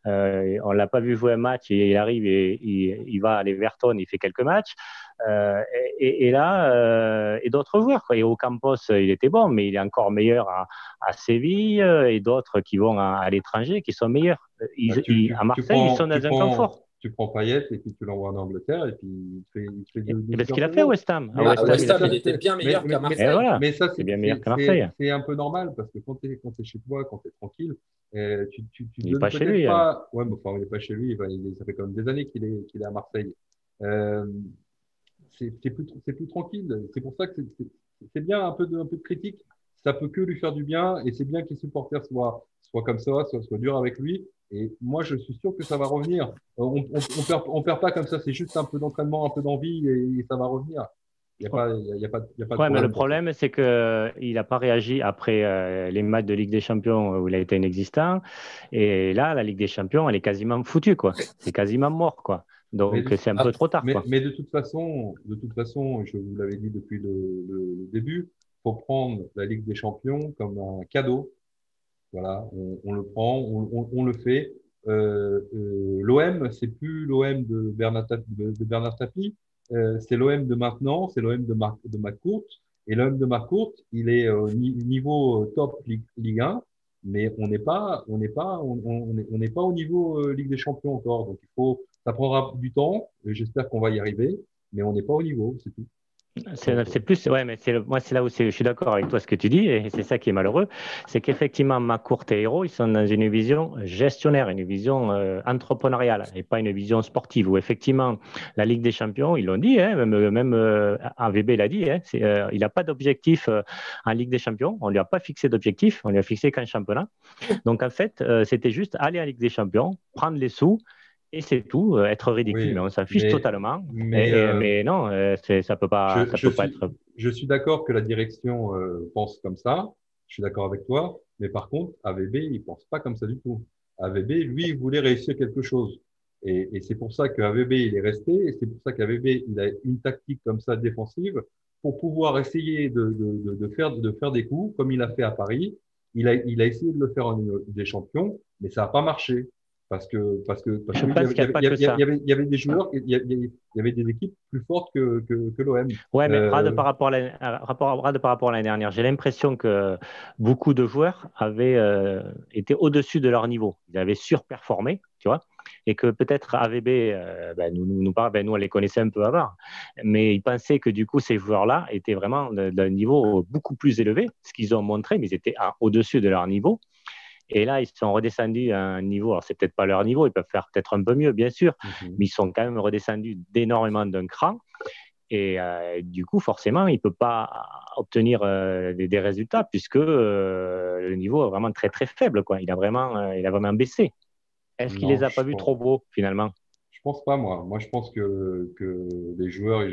S1: on l'a pas vu jouer un match, et il arrive et il va à l'Everton, il fait quelques matchs. Et là, et d'autres joueurs, quoi. Et Ocampos, il était bon, mais il est encore meilleur à Séville, et d'autres qui vont à l'étranger qui sont meilleurs. À Marseille, ils sont dans un confort.
S2: tu prends Payet et puis tu l'envoies en Angleterre et puis il te fait
S1: Et parce
S2: 2
S1: qu'il a
S2: millions
S1: fait à
S2: d'euros.
S1: West Ham. À
S2: Mais,
S1: West Ham, il a fait.
S3: Il était bien meilleur qu'à
S1: Et
S3: Marseille.
S1: voilà,
S2: mais ça,
S1: c'est bien meilleur qu'à Marseille.
S2: c'est un peu normal parce que quand tu es chez toi, quand tu es tranquille, tu
S1: Il n'est
S2: donnes
S1: pas chez
S2: peut-être
S1: lui.
S2: pas. Ouais, mais enfin, il n'est pas chez lui. Ça fait quand même des années qu'il est à Marseille. Euh, c'est plus tranquille. C'est pour ça que c'est bien un peu de critique. Ça peut que lui faire du bien et c'est bien que les supporters soient comme ça, soient durs avec lui. Et moi, je suis sûr que ça va revenir. On perd pas comme ça. C'est juste un peu d'entraînement, un peu d'envie et ça va revenir. Il y a pas de
S1: Ouais, mais le
S2: problème pour ça.
S1: problème, c'est qu'il n'a pas réagi après les matchs de Ligue des Champions où il a été inexistant. Et là, la Ligue des Champions, elle est quasiment foutue, quoi. C'est quasiment mort, quoi.
S2: Mais
S1: Donc, c'est un peu trop tard, quoi.
S2: mais de toute façon, je vous l'avais dit depuis le début, faut prendre la Ligue des Champions comme un cadeau. Voilà, on le prend, on le fait. L'OM, c'est plus l'OM de Bernard Tapie, c'est l'OM de maintenant, c'est l'OM de McCourt. Et l'OM de McCourt, il est au niveau top Ligue 1, mais on n'est pas au niveau Ligue des Champions encore. Donc ça prendra du temps. Et j'espère qu'on va y arriver, mais on n'est pas au niveau, c'est tout. Donc,
S1: C'est plus, ouais, mais moi, c'est là où je suis d'accord avec toi ce que tu dis, et c'est ça qui est malheureux, c'est qu'effectivement, McCourt et Hérault, ils sont dans une vision gestionnaire, une vision entrepreneuriale, et pas une vision sportive, où effectivement, la Ligue des Champions, ils l'ont dit, hein, même AVB l'a dit, hein, il n'a pas d'objectif en Ligue des Champions, on ne lui a pas fixé d'objectif, on lui a fixé qu'un championnat. Donc, en fait, c'était juste aller en Ligue des Champions, prendre les sous, et c'est tout, être ridicule,
S2: oui,
S1: mais on s'en fiche totalement.
S2: mais
S1: Mais non, ça
S2: Je
S1: peut pas
S2: suis,
S1: être.
S2: je suis d'accord que la direction pense comme ça. Je suis d'accord avec toi. Mais par contre, AVB, il pense pas comme ça du tout. AVB, lui, il voulait réussir quelque chose. Et c'est pour ça que AVB, il est resté. Et c'est pour ça qu'AVB, il a une tactique comme ça défensive pour pouvoir essayer de faire des coups, comme il a fait à Paris. Il a essayé de le faire en Ligue des Champions, mais ça n'a pas marché. Parce
S1: Je
S2: qu'il
S1: pense qu'il n'y a pas que ça.
S2: il y avait des joueurs, il y avait des équipes plus fortes que l'OM.
S1: Ouais, mais
S2: Euh,
S1: Rade par rapport à l'année dernière, j'ai l'impression que beaucoup de joueurs avaient été au-dessus de leur niveau. Ils avaient surperformé, tu vois, et que peut-être AVB, nous, on les connaissait un peu avant, mais ils pensaient que du coup, ces joueurs-là étaient vraiment d'un niveau beaucoup plus élevé, ce qu'ils ont montré, mais ils étaient au-dessus de leur niveau. Et là, ils sont redescendus à un niveau. Alors, c'est peut-être pas leur niveau, ils peuvent faire peut-être un peu mieux, bien sûr,
S2: mhm.
S1: mais ils sont quand même redescendus d'énormément d'un cran. Et du coup, forcément, il ne peut pas obtenir des résultats puisque le niveau est vraiment très, très faible, quoi. Il a vraiment baissé. Est-ce qu'il les
S2: Non,
S1: a pas vus trop beaux, finalement?
S2: je pense pas, moi. Moi, je pense que les joueurs,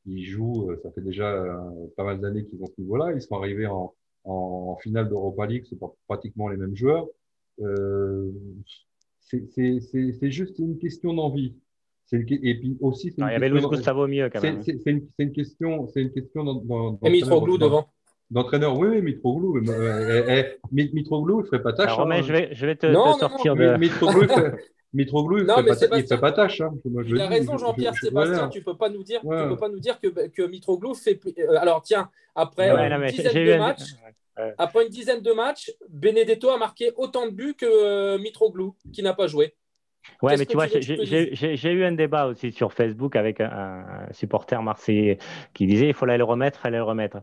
S2: ils jouent, ça fait déjà pas mal d'années qu'ils ont ce niveau-là. Ils sont arrivés en finale d'Europa League, c'est pas pratiquement les mêmes joueurs. Euh, c'est juste une question d'envie. Et puis aussi, c'est
S1: Non,
S2: une
S1: il y avait Luis
S2: question,
S1: Gustavo mieux, quand même.
S2: c'est une question
S3: Et Mitroglou devant.
S2: d'entraîneur. Oui, oui, Mitroglou. Mitroglou, il ferait pas tâche,
S1: Alors, Romain,
S2: hein.
S1: je vais te
S3: Non, non, non.
S1: sortir de.
S2: Mitroglou,
S3: Non, mais
S2: il ferait
S3: Sébastien,
S2: pas tâche, hein. Moi, je
S3: il
S2: le
S3: a
S2: dis,
S3: raison, Jean-Pierre. Sébastien,
S2: voilà.
S3: tu peux
S2: Ouais.
S3: pas nous dire que Mitroglou fait. Alors, tiens, après
S1: Ouais,
S2: Ouais.
S1: non,
S3: une
S1: mais
S3: dizaine
S1: j'ai eu
S3: de
S1: un.
S3: matchs,
S1: Ouais.
S3: Benedetto a marqué autant de buts que Mitroglou, qui n'a pas joué.
S1: Ouais,
S3: Qu'est-ce
S1: mais
S3: que
S1: tu vois,
S3: tu veux que je te dise?
S1: j'ai eu un débat aussi sur Facebook avec un supporter marseillais qui disait il faut aller le remettre, aller le remettre.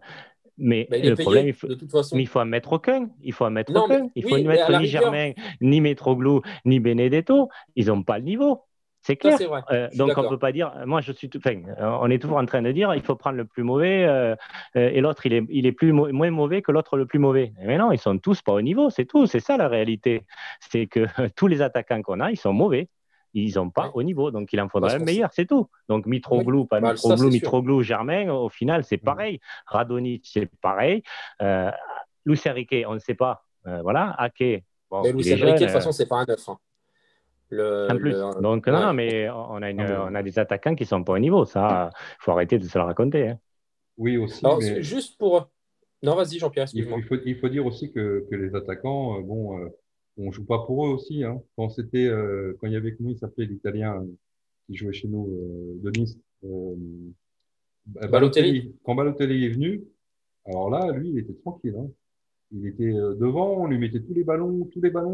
S1: Mais
S3: Ben, il est
S1: le problème,
S3: payé, de toute façon.
S1: il faut en mettre aucun. Il faut en mettre
S3: Non, mais
S1: aucun. Il faut
S3: oui,
S1: ne
S3: mais à
S1: mettre
S3: la
S1: ni
S3: rigueur,
S1: Germain, ni Metroglou, ni Benedetto. Ils n'ont pas le niveau. C'est
S3: ça c'est
S1: clair.
S3: vrai. Je suis
S1: Donc on ne peut
S3: d'accord.
S1: pas dire. Moi, enfin, on est toujours en train de dire il faut prendre le plus mauvais et l'autre, il est moins mauvais que l'autre le plus mauvais. Mais non, ils sont tous pas au niveau. C'est tout. C'est ça la réalité. C'est que tous les attaquants qu'on a, ils sont mauvais. Ils sont pas
S3: Ouais.
S1: au niveau. Donc il en
S3: Parce
S1: faudrait un
S3: qu'on
S1: meilleur. C'est tout. Donc
S3: Oui,
S1: Mitroglou, pas
S3: bah, ça
S1: Mitroglou,
S3: c'est sûr.
S1: Mitroglou, Germain, au final, c'est
S2: Mm.
S1: pareil. Radonjic, c'est pareil. Euh, Luis Enrique, on ne sait pas. Voilà. Ake, bon,
S3: Mais
S1: il
S3: Luis
S1: est
S3: Enrique, de
S1: jeune.
S3: toute façon, c'est pas un neuf, hein.
S1: En plus. Donc, non,
S3: Ouais.
S1: non, mais
S2: Non, mais
S1: on a des attaquants qui sont pas au niveau. Ça, il faut arrêter de se le raconter, hein.
S2: oui aussi,
S3: Alors,
S2: mais
S3: juste pour. Non, vas-y, Jean-Pierre, excuse-moi.
S2: il faut dire aussi que les attaquants, on joue pas pour eux aussi, hein. Quand il y avait que nous, il s'appelait l'Italien qui jouait chez nous, de Nice,
S3: Balotelli?
S2: Balotelli. Quand Balotelli est venu, alors là, lui, il était tranquille, hein. il était devant, on lui mettait tous les ballons,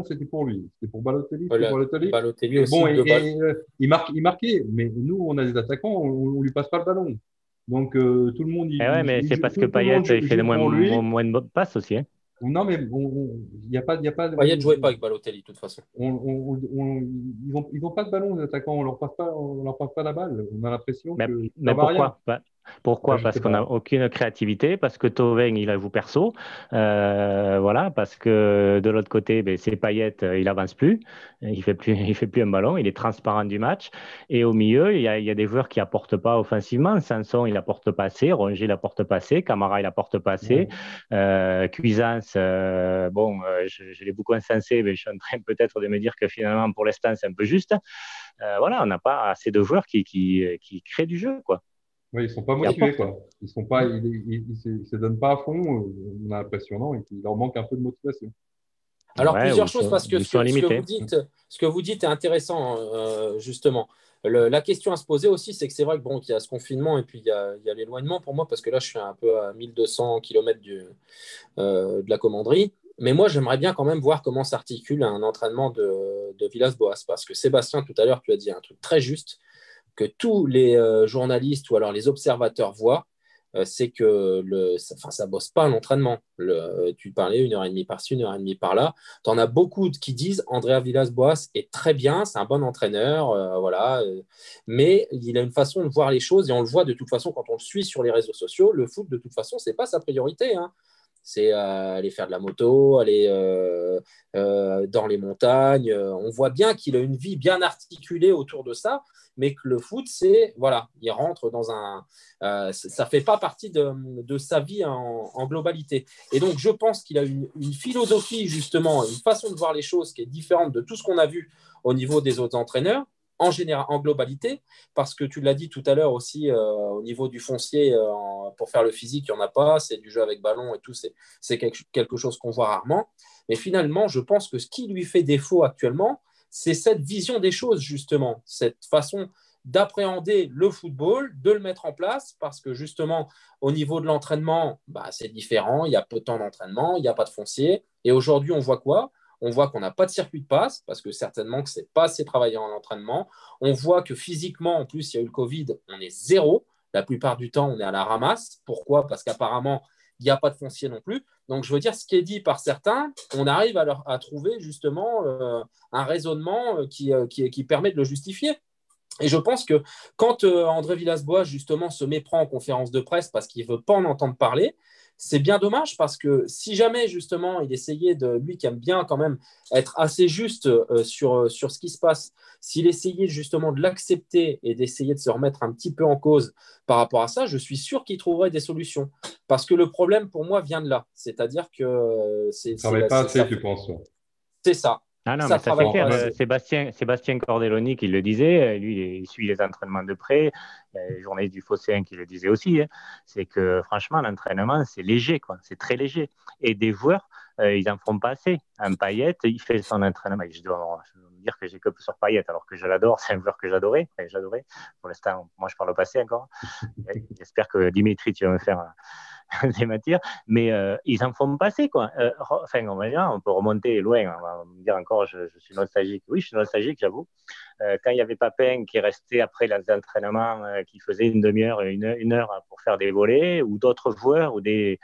S2: c'était pour lui. C'était pour Balotelli, c'était pour Balotelli.
S3: Balotelli
S2: Et bon,
S3: aussi, deux balles.
S2: il marquait, mais nous, on a des attaquants, on lui passe pas le ballon. Donc, tout le monde,
S1: Et ouais, mais c'est parce que
S2: tout le
S1: Payet,
S2: monde
S1: il fait de
S2: joue pour lui.
S1: moins de passes aussi. Hein.
S2: Non, mais il n'y a pas, il y a pas,
S3: Payet ne jouait pas avec Balotelli, de toute façon.
S2: ils ont pas de ballon, les attaquants, on leur passe pas la balle. On a l'impression que ça
S1: Mais
S2: va rien.
S1: pourquoi? Pourquoi?
S2: Je
S1: Parce
S2: sais
S1: qu'on n'a
S2: pas.
S1: aucune créativité, parce que Thauvin, il joue perso. Voilà, parce que de l'autre côté, ben, c'est Payet, il avance plus. Il fait plus un ballon, il est transparent du match. Et au milieu, il y a des joueurs qui apportent pas offensivement. Sanson, il apporte pas assez. Rongier, il apporte pas assez. Camara, il apporte pas assez.
S2: Ouais.
S1: Cuisance, je l'ai beaucoup insensé, mais je suis en train peut-être de me dire que finalement, pour l'instant, c'est un peu juste. Voilà, on n'a pas assez de joueurs qui créent du jeu, quoi,
S2: Oui, ils sont pas
S1: qui
S2: motivés,
S1: apportent.
S2: quoi. Ils sont pas, ils se donnent pas à fond. On a l'impression, non, et qu'il leur manque un peu de motivation.
S3: Alors,
S1: Ouais,
S3: plusieurs choses, parce que
S1: ils sont limités.
S3: ce que vous dites est intéressant, justement. La question à se poser aussi, c'est que c'est vrai que bon, qu'il y a ce confinement et puis il y a l'éloignement pour moi, parce que là, je suis un peu à 1200 km de la commanderie. Mais moi, j'aimerais bien quand même voir comment s'articule un entraînement de Villas-Boas, parce que Sébastien, tout à l'heure, tu as dit un truc très juste que tous les journalistes ou alors les observateurs voient, c'est que ça bosse pas l'entraînement. Tu parlais 1 heure et demie par-ci, 1 heure et demie par-là. Tu en as beaucoup qui disent Andrea Villas-Boas est très bien, c'est un bon entraîneur, voilà, mais il a une façon de voir les choses et on le voit de toute façon quand on le suit sur les réseaux sociaux. Le foot, de toute façon, c'est pas sa priorité. Hein. C'est aller faire de la moto, aller dans les montagnes. On voit bien qu'il a une vie bien articulée autour de ça, mais que le foot, c'est, voilà, il rentre dans un. Ça ne fait pas partie de sa vie en globalité. Et donc, je pense qu'il a une philosophie, justement, une façon de voir les choses qui est différente de tout ce qu'on a vu au niveau des autres entraîneurs en général, en globalité, parce que tu l'as dit tout à l'heure aussi, au niveau du foncier, pour faire le physique, il n'y en a pas, c'est du jeu avec ballon et tout, c'est quelque chose qu'on voit rarement. Mais finalement, je pense que ce qui lui fait défaut actuellement, c'est cette vision des choses, justement, cette façon d'appréhender le football, de le mettre en place, parce que justement, au niveau de l'entraînement, bah, c'est différent, il y a peu de temps d'entraînement, il n'y a pas de foncier. Et aujourd'hui, on voit quoi? On voit qu'on n'a pas de circuit de passe, parce que certainement que ce n'est pas assez travaillé en entraînement. On voit que physiquement, en plus, il y a eu le Covid, on est zéro. La plupart du temps, on est à la ramasse. Pourquoi? Parce qu'apparemment, il n'y a pas de foncier non plus. Donc, je veux dire, ce qui est dit par certains, on arrive à trouver justement un raisonnement qui permet de le justifier. Et je pense que quand André Villas-Boas, justement, se méprend en conférence de presse parce qu'il ne veut pas en entendre parler, c'est bien dommage parce que si jamais, justement, il essayait lui qui aime bien quand même être assez juste sur ce qui se passe, s'il essayait justement de l'accepter et d'essayer de se remettre un petit peu en cause par rapport à ça, je suis sûr qu'il trouverait des solutions. Parce que le problème, pour moi, vient de là. C'est-à-dire que
S2: Ils ne travaillent pas assez, tu penses, toi.
S3: c'est ça.
S1: Ah non,
S3: Ça
S1: mais ça c'est
S3: travaille pas
S1: clair.
S3: assez.
S1: Sébastien Cordelloni qui le disait, lui, il suit les entraînements de près. Il y a les journalistes du Phocéen qui le disaient aussi. Hein. C'est que franchement, l'entraînement, c'est léger, quoi. C'est très léger. Et des joueurs, ils n'en font pas assez. Un Payet, il fait son entraînement. Je dois me dire que j'ai que sur Payet, alors que je l'adore. C'est un joueur que j'adorais. Enfin, j'adorais. Pour l'instant, moi, je parle au passé encore. J'espère que Dimitri, tu vas me faire des matières, mais ils en font passer, quoi. Enfin, on peut remonter loin, on va me dire encore, je suis nostalgique. Oui, je suis nostalgique, j'avoue. Quand il y avait Papin qui restait après les entraînements, qui faisait une demi-heure, une heure pour faire des volets, ou d'autres joueurs, ou des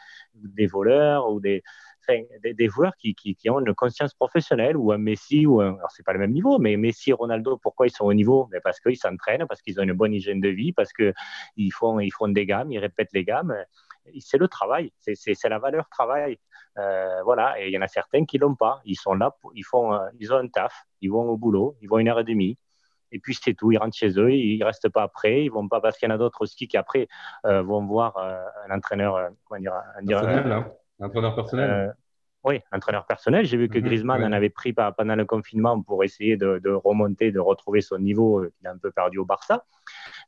S1: voleurs, ou des joueurs qui ont une conscience professionnelle, ou un Messi, alors c'est pas le même niveau, mais Messi et Ronaldo, pourquoi ils sont au niveau? Mais parce qu'ils s'entraînent, parce qu'ils ont une bonne hygiène de vie, parce qu'ils font des gammes, ils répètent les gammes. C'est le travail, c'est la valeur travail. Voilà, et il y en a certains qui l'ont pas. Ils sont là, ils ont un taf, ils vont au boulot, ils vont 1 heure et demie, et puis c'est tout. Ils rentrent chez eux, ils restent pas après, ils vont pas parce qu'il y en a d'autres aussi qui après vont voir un entraîneur, comment dire,
S2: Personnel, hein. Entraîneur personnel.
S1: oui, entraîneur personnel. J'ai vu que Griezmann en
S2: Ouais.
S1: avait pris pendant le confinement pour essayer de remonter, de retrouver son niveau qu'il a un peu perdu au Barça.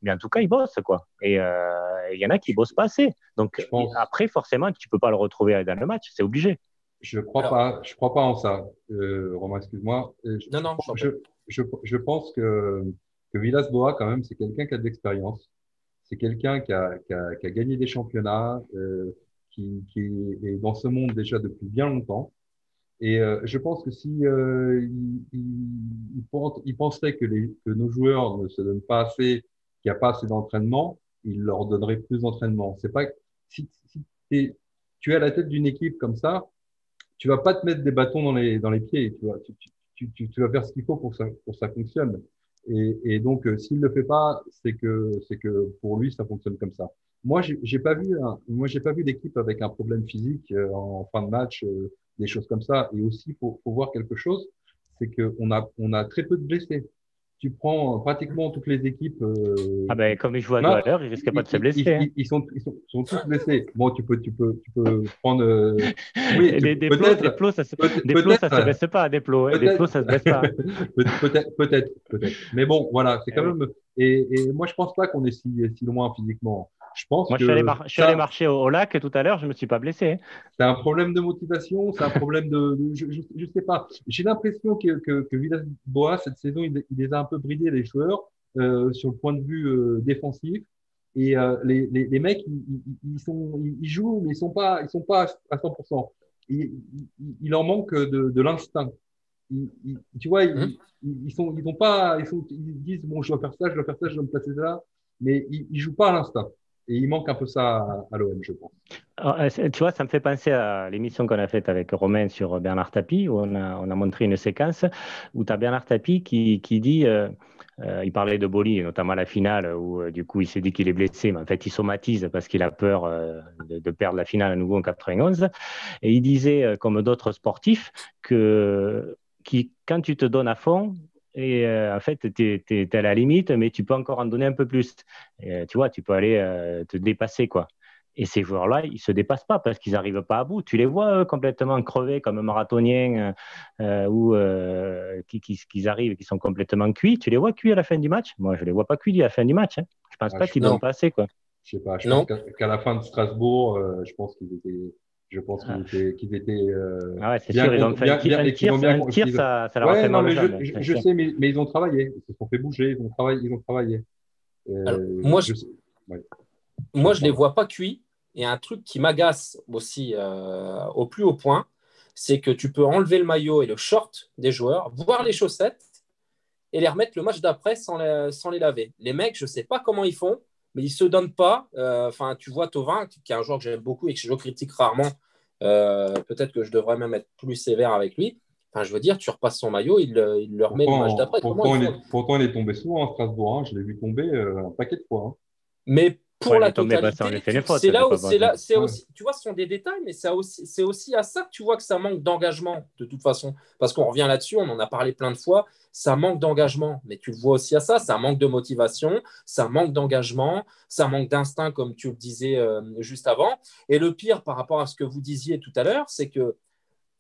S1: Mais en tout cas, il bosse, quoi. Et il y en a qui bossent pas assez. Donc
S2: Je pense,
S1: après, forcément, tu peux pas le retrouver dans le match, c'est obligé.
S3: Alors,
S2: je crois pas en ça. Romain, excuse-moi.
S3: non, non, je t'en prie.
S2: Je pense que Villas-Boas, quand même, c'est quelqu'un qui a de l'expérience. C'est quelqu'un qui a gagné des championnats, est dans ce monde déjà depuis bien longtemps. Et je pense que si il penserait que nos joueurs ne se donnent pas assez, qu'il n'y a pas assez d'entraînement, il leur donnerait plus d'entraînement. C'est pas si tu es à la tête d'une équipe comme ça, tu vas pas te mettre des bâtons dans les pieds. Tu vas faire ce qu'il faut pour que ça fonctionne. Et donc, s'il le fait pas, c'est que pour lui, ça fonctionne comme ça. Moi, j'ai pas vu d'équipe avec un problème physique en fin de match, des choses comme ça. Et aussi, faut voir quelque chose, c'est que on a très peu de blessés. Tu prends pratiquement toutes les équipes.
S1: Ah ben, comme ils jouent à deux à
S2: Là,
S1: l'heure, ils risquaient pas de se blesser. Hein.
S2: sont tous blessés. Bon, tu peux prendre. Oui,
S1: Des
S2: peut-être.
S1: plots, ça se
S2: Peut-être.
S1: baisse pas, des plots. Hein. Des plots, ça se baisse pas.
S2: Peut-être. Mais bon, voilà, c'est quand même. Et moi, je pense pas qu'on est si loin physiquement. Je pense
S1: Moi,
S2: que
S1: je suis allé marcher au lac tout à l'heure, je me suis pas blessé. Hein.
S2: c'est un problème de motivation, c'est un problème je sais pas. J'ai l'impression que Villas-Boas, cette saison, il les a un peu bridés, les joueurs, sur le point de vue défensif. Et les mecs, ils jouent, mais ils sont pas à 100%. Il leur manque de l'instinct. Tu vois, ils disent, bon, je dois faire ça, je dois faire ça, je dois me placer là, mais ils jouent pas à l'instinct. Et il manque un peu ça à l'OM, je pense.
S1: Alors, tu vois, ça me fait penser à l'émission qu'on a faite avec Romain sur Bernard Tapie, où on a montré une séquence où tu as Bernard Tapie qui dit, il parlait de Boli, notamment à la finale, où du coup il s'est dit qu'il est blessé, mais en fait il somatise parce qu'il a peur de perdre la finale à nouveau en 91. Et il disait, comme d'autres sportifs, quand tu te donnes à fond, et en fait, tu es à la limite, mais tu peux encore en donner un peu plus. Et, tu vois, tu peux aller te dépasser, quoi. Et ces joueurs-là, ils ne se dépassent pas parce qu'ils n'arrivent pas à bout. Tu les vois complètement crevés comme un marathonien ou qu'ils arrivent, qui sont complètement cuits. Tu les vois cuits à la fin du match? Moi, je ne les vois pas cuits à la fin du match. Hein. Je ne pense pas qu'ils ne donnent pas assez, quoi.
S2: Je sais pas. Je
S3: Non.
S2: pense qu'à la fin de Strasbourg, qu'ils étaient
S1: Ah ouais, c'est
S2: bien
S1: sûr, ils ont
S2: contre,
S1: fait un tir, ça leur a
S2: Ouais,
S1: fait
S2: non,
S1: mal aux
S2: mais
S1: jambes.
S2: je sais, mais ils ont travaillé. Ils se sont fait bouger. Ils ont travaillé.
S3: Alors,
S2: Je sais. Ouais,
S3: moi, je ne les vois pas cuits. Et un truc qui m'agace aussi au plus haut point, c'est que tu peux enlever le maillot et le short des joueurs, voir les chaussettes et les remettre le match d'après sans les laver. Les mecs, je ne sais pas comment ils font, mais ils ne se donnent pas. Enfin, tu vois Thauvin, qui est un joueur que j'aime beaucoup et que je critique rarement. Peut-être que je devrais même être plus sévère avec lui. Enfin, je veux dire, tu repasses son maillot, il le remet le match d'après.
S2: Pourtant, il est tombé souvent à Strasbourg. Hein. Je l'ai vu tomber un paquet de fois. Hein.
S3: Mais pour
S1: Ouais, il
S3: la
S1: est tombé, ça en
S3: totalité,
S1: est fait une faute.
S3: c'est là où
S1: Bon.
S3: c'est aussi, tu vois, ce sont des détails, mais c'est aussi à ça que tu vois que ça manque d'engagement, de toute façon. Parce qu'on revient là-dessus, on en a parlé plein de fois, ça manque d'engagement, mais tu le vois aussi à ça, ça manque de motivation, ça manque d'engagement, ça manque d'instinct, comme tu le disais juste avant. Et le pire par rapport à ce que vous disiez tout à l'heure, c'est que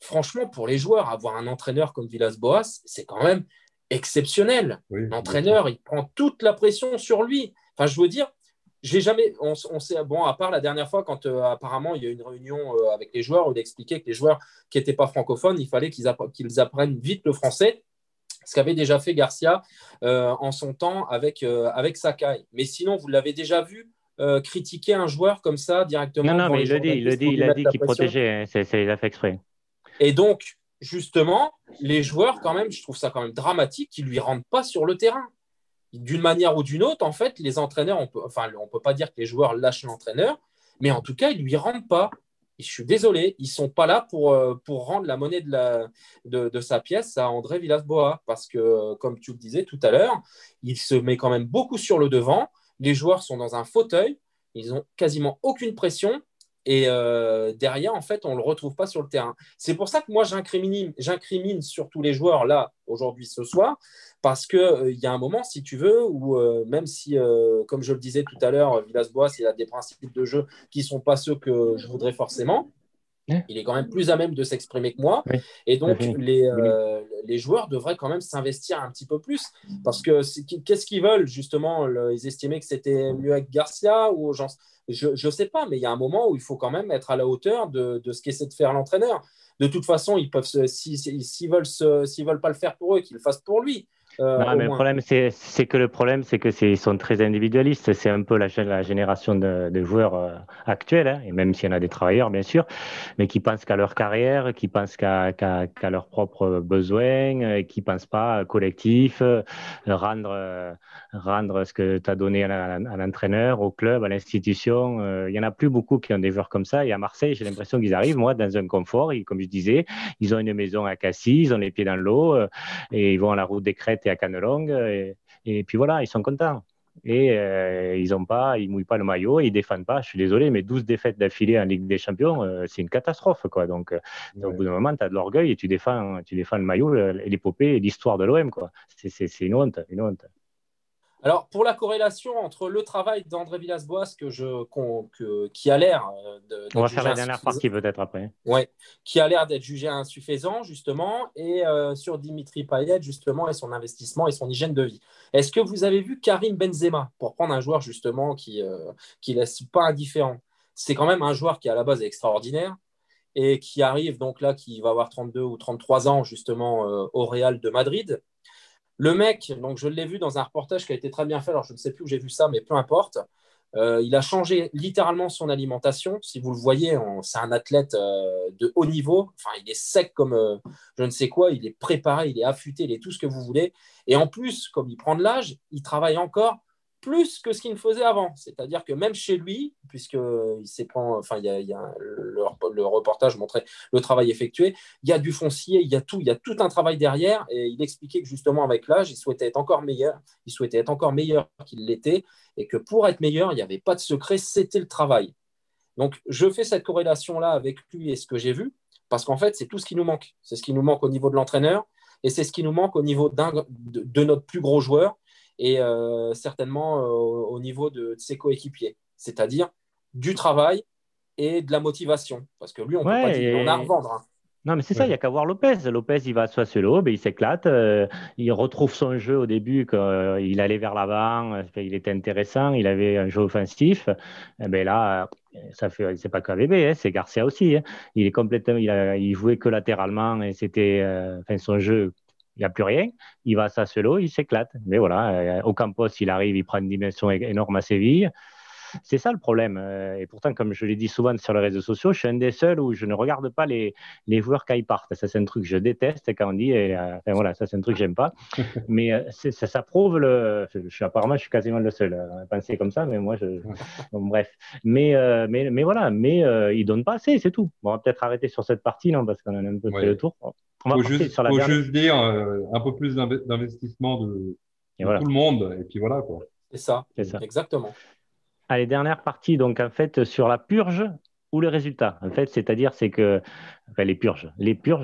S3: franchement, pour les joueurs, avoir un entraîneur comme Villas-Boas, c'est quand même exceptionnel.
S2: Oui,
S3: L'entraîneur, il prend toute la pression sur lui. Enfin, je veux dire, j'ai jamais, on sait, bon, à part la dernière fois quand apparemment il y a eu une réunion avec les joueurs où il expliquait que les joueurs qui n'étaient pas francophones, il fallait qu'ils apprennent vite le français, ce qu'avait déjà fait Garcia en son temps avec Sakai. Mais sinon, vous l'avez déjà vu critiquer un joueur comme ça directement
S1: Non,
S3: devant
S1: mais
S3: les journalistes pour lui
S1: il a
S3: mettre
S1: dit
S3: la
S1: qu'il
S3: pression.
S1: protégeait, hein. Il a fait exprès.
S3: Et donc, justement, les joueurs, quand même, je trouve ça quand même dramatique qu'ils ne lui rentrent pas sur le terrain. D'une manière ou d'une autre, en fait, les entraîneurs, on ne peut pas dire que les joueurs lâchent l'entraîneur, mais en tout cas, ils ne lui rendent pas. Et je suis désolé, ils ne sont pas là pour rendre la monnaie de sa pièce à André Villas-Boas, parce que, comme tu le disais tout à l'heure, il se met quand même beaucoup sur le devant. Les joueurs sont dans un fauteuil, ils n'ont quasiment aucune pression. Et derrière, en fait, on ne le retrouve pas sur le terrain. C'est pour ça que moi, j'incrimine surtout les joueurs là, aujourd'hui, ce soir, parce qu'il y a un moment, si tu veux, où même si, comme je le disais tout à l'heure, Villas-Boas, il a des principes de jeu qui ne sont pas ceux que je voudrais forcément, il est quand même plus à même de s'exprimer que moi.
S1: Oui.
S3: Et donc,
S1: Oui.
S3: les joueurs devraient quand même s'investir un petit peu plus. Parce que qu'est-ce qu'ils veulent, justement? Ils estimaient que c'était mieux avec Garcia ou je ne sais pas, mais il y a un moment où il faut quand même être à la hauteur de ce qu'essaie de faire l'entraîneur. De toute façon, ils peuvent s'ils veulent pas le faire pour eux, qu'ils le fassent pour lui.
S1: Non,
S3: au
S1: mais le
S3: moins.
S1: problème, c'est que ils sont très individualistes. C'est un peu la génération de joueurs actuels, hein, et même s'il y en a des travailleurs, bien sûr, mais qui pensent qu'à leur carrière, qui pensent qu'à leurs propres besoins, et qui pensent pas collectif, rendre, rendre ce que tu as donné à l'entraîneur, au club, à l'institution. Il y en a plus beaucoup qui ont des joueurs comme ça. Et à Marseille, j'ai l'impression qu'ils arrivent, moi, dans un confort. Et comme je disais, ils ont une maison à Cassis, ils ont les pieds dans l'eau. Et ils vont à la route des Crêtes et à Canelong. Et puis voilà, ils sont contents. Et ils mouillent pas le maillot, ils défendent pas. Je suis désolé, mais 12 défaites d'affilée en Ligue des Champions, c'est une catastrophe, quoi. Donc, au bout
S2: Ouais.
S1: d'un moment, tu as de l'orgueil et tu défends le maillot, l'épopée et l'histoire de l'OM, quoi. C'est une honte, une honte.
S3: Alors, pour la corrélation entre le travail d'André Villas-Boas qui a l'air
S1: On
S3: d'être
S1: va faire
S3: jugé
S1: la dernière
S3: insuffisant,
S1: partie peut-être après.
S3: ouais, qui a l'air d'être jugé insuffisant, justement, et sur Dimitri Payet, justement, et son investissement et son hygiène de vie. Est-ce que vous avez vu Karim Benzema, pour prendre un joueur, justement, qui laisse pas indifférent? C'est quand même un joueur qui, à la base, est extraordinaire et qui arrive, donc là, qui va avoir 32 ou 33 ans, justement, au Real de Madrid. Le mec, donc je l'ai vu dans un reportage qui a été très bien fait, alors je ne sais plus où j'ai vu ça, mais peu importe. Il a changé littéralement son alimentation. Si vous le voyez, c'est un athlète de haut niveau. Enfin, il est sec comme je ne sais quoi. Il est préparé, il est affûté, il est tout ce que vous voulez. Et en plus, comme il prend de l'âge, il travaille encore plus que ce qu'il ne faisait avant. C'est-à-dire que même chez lui, puisque il s'est prend, enfin, le reportage montrait le travail effectué, il y a du foncier, il y a tout un travail derrière. Et il expliquait que justement avec l'âge, il souhaitait être encore meilleur. Il souhaitait être encore meilleur qu'il l'était et que pour être meilleur, il n'y avait pas de secret, c'était le travail. Donc, je fais cette corrélation-là avec lui et ce que j'ai vu, parce qu'en fait, c'est tout ce qui nous manque. C'est ce qui nous manque au niveau de l'entraîneur et c'est ce qui nous manque au niveau de notre plus gros joueur et certainement au niveau de ses coéquipiers, c'est-à-dire du travail et de la motivation. Parce que lui, on ne peut pas dire, il en a à
S1: Ouais,
S3: revendre. Hein.
S1: non, mais c'est ça, il n'y
S2: Ouais.
S1: a qu'à voir Lopez. Lopez, il va à Soisselo, ben, il s'éclate. Il retrouve son jeu au début, quand, il allait vers l'avant, il était intéressant, il avait un jeu offensif. Eh ben là, c'est pas qu'AVB, hein, c'est Garcia aussi. Hein. Il est complètement, il jouait que latéralement et c'était, enfin, son jeu, il n'y a plus rien. Il va à Sassuolo, il s'éclate. Mais voilà, au Campos, il arrive, il prend une dimension énorme à Séville. C'est ça le problème. Et pourtant, comme je l'ai dit souvent sur les réseaux sociaux, je suis un des seuls où je ne regarde pas les joueurs quand ils partent. Ça, c'est un truc que je déteste quand on dit. Et, enfin, voilà, ça, c'est un truc que j'aime pas. Mais ça prouve le. Apparemment, je suis quasiment le seul à penser comme ça. Mais moi, bon, bref. Mais voilà. Mais ils donnent pas assez, c'est tout. Bon, on va peut-être arrêter sur cette partie, non, parce qu'on en a un peu fait le
S2: Ouais.
S1: tour. On va passer sur la
S2: Faut
S1: dernière.
S2: juste dire un peu plus d'investissement
S1: Et
S2: de
S1: voilà,
S2: tout le monde, et puis voilà, quoi.
S3: C'est ça,
S1: c'est ça.
S3: exactement.
S1: Allez, dernière partie, donc en fait, sur la purge ou le résultat. En fait, c'est-à-dire, c'est que, enfin, les purges,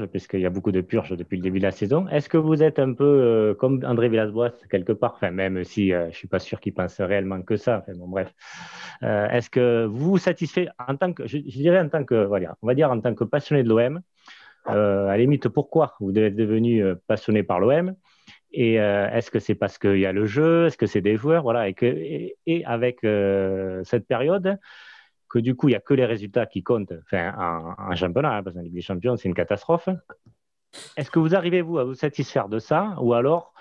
S1: puisqu'il y a beaucoup de purges depuis le début de la saison. Est-ce que vous êtes un peu comme André Villas-Boas, quelque part, enfin, même si je suis pas sûr qu'il pense réellement que ça, enfin, bon, bref. Est-ce que vous vous satisfait en tant que, je dirais en tant que, voilà, on va dire en tant que passionné de l'OM, à la limite, pourquoi vous êtes devenu passionné par l'OM? Et est-ce que c'est parce qu'il y a le jeu? Est-ce que c'est des joueurs? Voilà. Et avec cette période, que du coup, il n'y a que les résultats qui comptent enfin, en championnat, hein, parce qu'en Ligue des Champions, c'est une catastrophe. Est-ce que vous arrivez, vous, à vous satisfaire de ça? Ou alors,